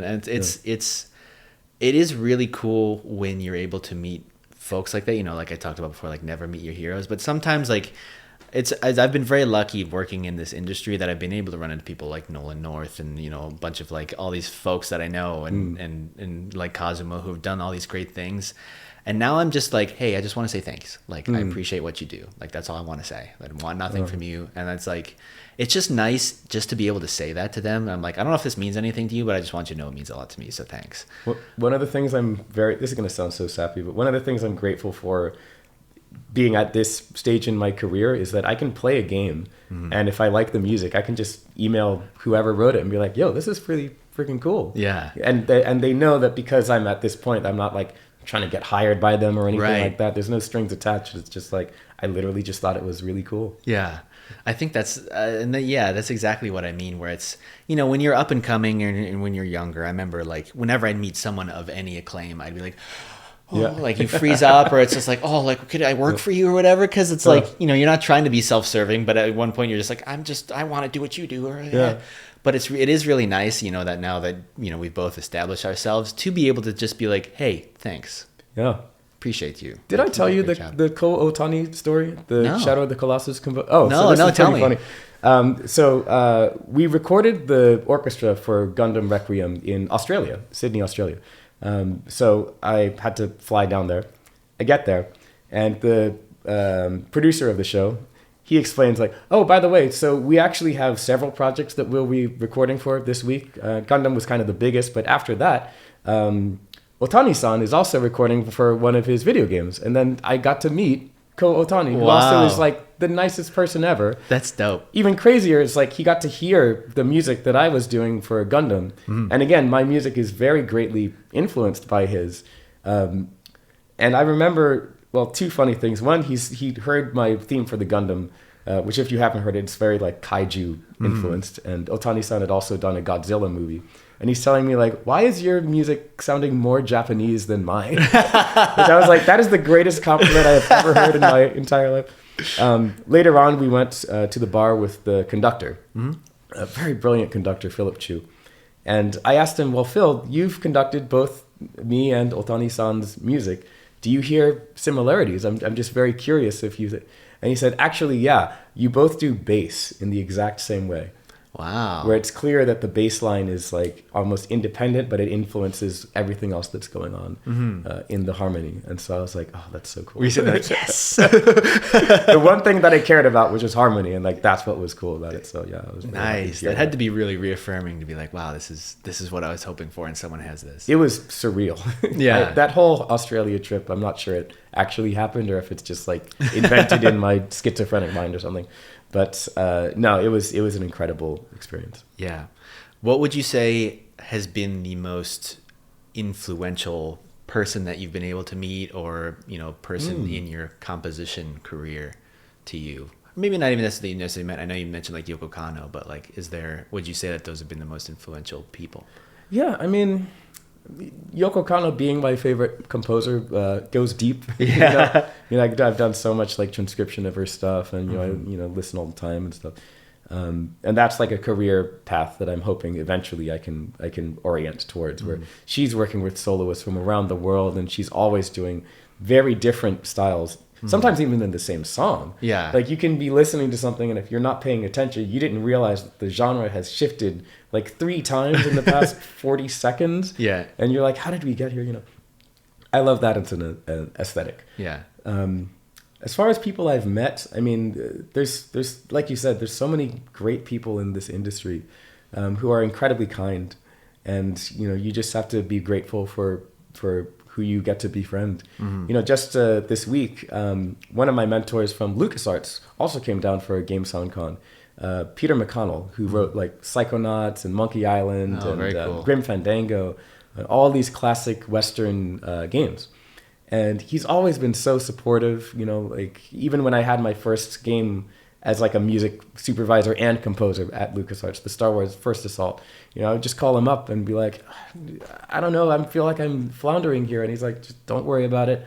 it is really cool when you're able to meet folks like that, you know, like I talked about before, like never meet your heroes. But sometimes like, I've been very lucky working in this industry that I've been able to run into people like Nolan North and, you know, a bunch of like all these folks that I know and like Kazuma who have done all these great things. And now I'm just like, hey, I just want to say thanks. Like, I appreciate what you do. Like, that's all I want to say. I want nothing from you. And it's like, it's just nice just to be able to say that to them. I'm like, I don't know if this means anything to you, but I just want you to know it means a lot to me. So thanks. Well, one of the things this is going to sound so sappy, but one of the things I'm grateful for being at this stage in my career is that I can play a game, and if I like the music, I can just email whoever wrote it and be like, yo, this is pretty freaking cool. Yeah. And they know that because I'm at this point, I'm not like trying to get hired by them or anything like that. There's no strings attached. It's just like, I literally just thought it was really cool. Yeah. I think that's, that's exactly what I mean, where it's, you know, when you're up and coming and when you're younger, I remember like whenever I'd meet someone of any acclaim, I'd be like, like you freeze up, or it's just like, oh, like, could I work for you or whatever? Because it's like, you know, you're not trying to be self-serving, but at one point you're just like, I want to do what you do. Or, But it is really nice, you know, that now that, you know, we've both established ourselves to be able to just be like, hey, thanks. Yeah. Appreciate you. Did I tell you the Ko Otani story? The Shadow of the Colossus? Tell me. Funny. We recorded the orchestra for Gundam Requiem in Australia, Sydney, Australia. So I had to fly down there. I get there, and the producer of the show, he explains like, oh, by the way, so we actually have several projects that we'll be recording for this week. Gundam was kind of the biggest, but after that, Otani-san is also recording for one of his video games. And then I got to meet Ko Otani, who also is like the nicest person ever. That's dope. Even crazier is like he got to hear the music that I was doing for Gundam. And again, my music is very greatly influenced by his. And I remember, well, two funny things. One, he heard my theme for the Gundam, which if you haven't heard it, it's very like kaiju influenced. And Otani-san had also done a Godzilla movie. And he's telling me like, why is your music sounding more Japanese than mine? Which I was like, that is the greatest compliment I have ever heard in my entire life. Later on, we went to the bar with the conductor, a very brilliant conductor, Philip Chu. And I asked him, well, Phil, you've conducted both me and Otani-san's music. Do you hear similarities? I'm just very curious if you... And he said, actually, yeah, you both do bass in the exact same way. Wow. Where it's clear that the bass line is like almost independent, but it influences everything else that's going on in the harmony. And so I was like, oh, that's so cool. We said that, yes. The one thing that I cared about was just harmony, and like that's what was cool about it. So yeah, it was really nice. That had to be really reaffirming to be like, wow, this is what I was hoping for, and someone has this. It was surreal. Yeah. That whole Australia trip, I'm not sure it actually happened or if it's just like invented in my schizophrenic mind or something. But no, it was an incredible experience. Yeah. What would you say has been the most influential person that you've been able to meet, or, you know, person in your composition career to you? Maybe not even necessarily I know you mentioned like Yoko Kanno, but like, would you say that those have been the most influential people? Yeah, I mean, Yoko Kanno being my favorite composer goes deep. Yeah. I've done so much like transcription of her stuff, and I listen all the time and stuff. And that's like a career path that I'm hoping eventually I can orient towards, where she's working with soloists from around the world, and she's always doing very different styles. sometimes even in the same song. Yeah. Like you can be listening to something, and if you're not paying attention, you didn't realize that the genre has shifted like 3 times in the past 40 seconds. Yeah. And you're like, how did we get here? You know, I love that it's an aesthetic. Yeah. As far as people I've met, I mean, there's like you said, there's so many great people in this industry who are incredibly kind, and you know, you just have to be grateful for who you get to befriend. You know, just this week, one of my mentors from LucasArts also came down for a Game SoundCon. Peter McConnell, who wrote like Psychonauts and Monkey Island very cool. Grim Fandango, and all these classic Western games. And he's always been so supportive, you know, like even when I had my first game as like a music supervisor and composer at LucasArts, the Star Wars First Assault, you know, I would just call him up and be like, I don't know, I feel like I'm floundering here. And he's like, just don't worry about it.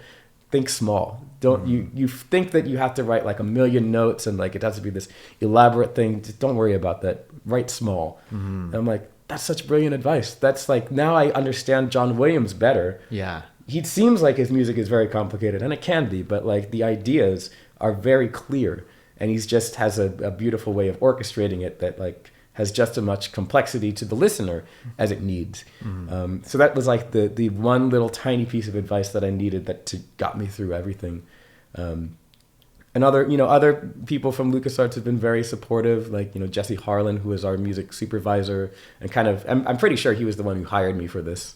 Think small. Don't you think that you have to write like a million notes and like it has to be this elaborate thing. Just don't worry about that. Write small. And I'm like, that's such brilliant advice. That's like, now I understand John Williams better. Yeah. He seems like his music is very complicated, and it can be, but like the ideas are very clear, and he's just has a beautiful way of orchestrating it that like has just as much complexity to the listener as it needs. So that was like the one little tiny piece of advice that I needed that got me through everything. And other people from LucasArts have been very supportive, like, you know, Jesse Harlan, who is our music supervisor, and kind of, I'm pretty sure he was the one who hired me for this.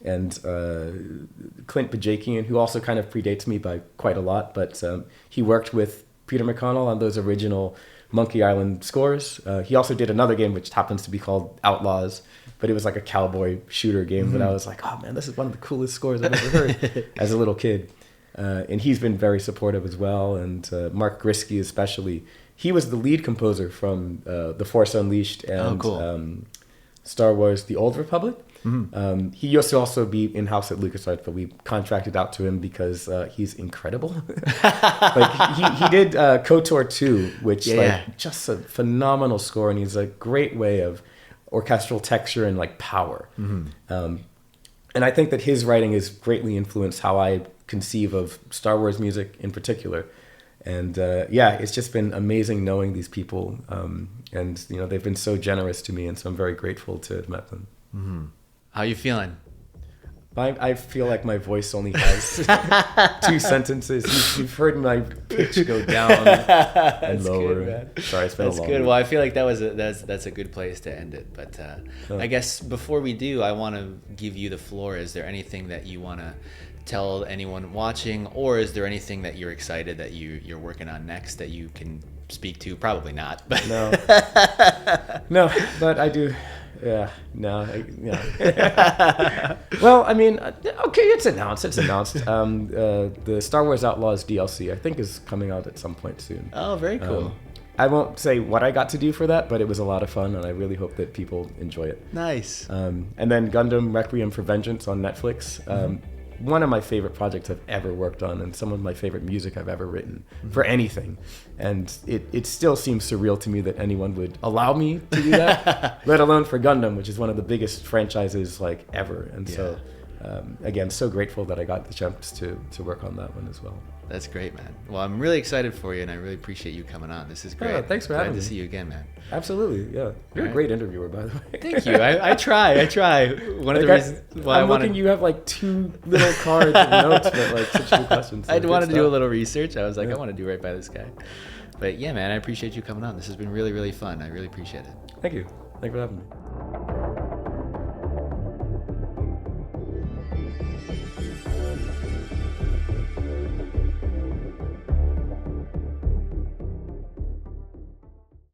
And Clint Bajakian, who also kind of predates me by quite a lot, but he worked with Peter McConnell on those original Monkey Island scores. He also did another game which happens to be called Outlaws, but it was like a cowboy shooter game that I was like, oh man, this is one of the coolest scores I've ever heard as a little kid. And he's been very supportive as well. And Mark Grisky especially. He was the lead composer from The Force Unleashed and Star Wars The Old Republic. He used to also be in-house at LucasArts, but we contracted out to him because he's incredible. Like he did KOTOR 2, which just a phenomenal score, and he's a great way of orchestral texture and like power. And I think that his writing has greatly influenced how I conceive of Star Wars music in particular. And it's just been amazing knowing these people, and you know, they've been so generous to me, and so I'm very grateful to have met them. How you feeling? I feel like my voice only has 2 sentences. You've heard my pitch go down and lower. Good, man. Sorry, it's been That's a long good. week. Well, I feel like that's a good place to end it. But I guess before we do, I want to give you the floor. Is there anything that you want to tell anyone watching, or is there anything that you're excited that you're working on next that you can speak to? Probably not. But No, but I do. Yeah, no. Well, I mean, okay, it's announced. The Star Wars Outlaws DLC, I think, is coming out at some point soon. Oh, very cool. I won't say what I got to do for that, but it was a lot of fun, and I really hope that people enjoy it. Nice. And then Gundam Requiem for Vengeance on Netflix. One of my favorite projects I've ever worked on, and some of my favorite music I've ever written for anything. And it still seems surreal to me that anyone would allow me to do that, let alone for Gundam, which is one of the biggest franchises like ever. And so, again, so grateful that I got the chance to work on that one as well. That's great, man. Well, I'm really excited for you, and I really appreciate you coming on. This is great. Yeah, thanks for having me. Glad to see you again, man. Absolutely, yeah. You're a great interviewer, by the way. Thank you. I try. One of the reasons why I'm looking, you have like 2 little cards of notes, but like such good questions. I wanted to do a little research. I was like, I want to do right by this guy. But yeah, man, I appreciate you coming on. This has been really, really fun. I really appreciate it. Thank you. Thanks for having me.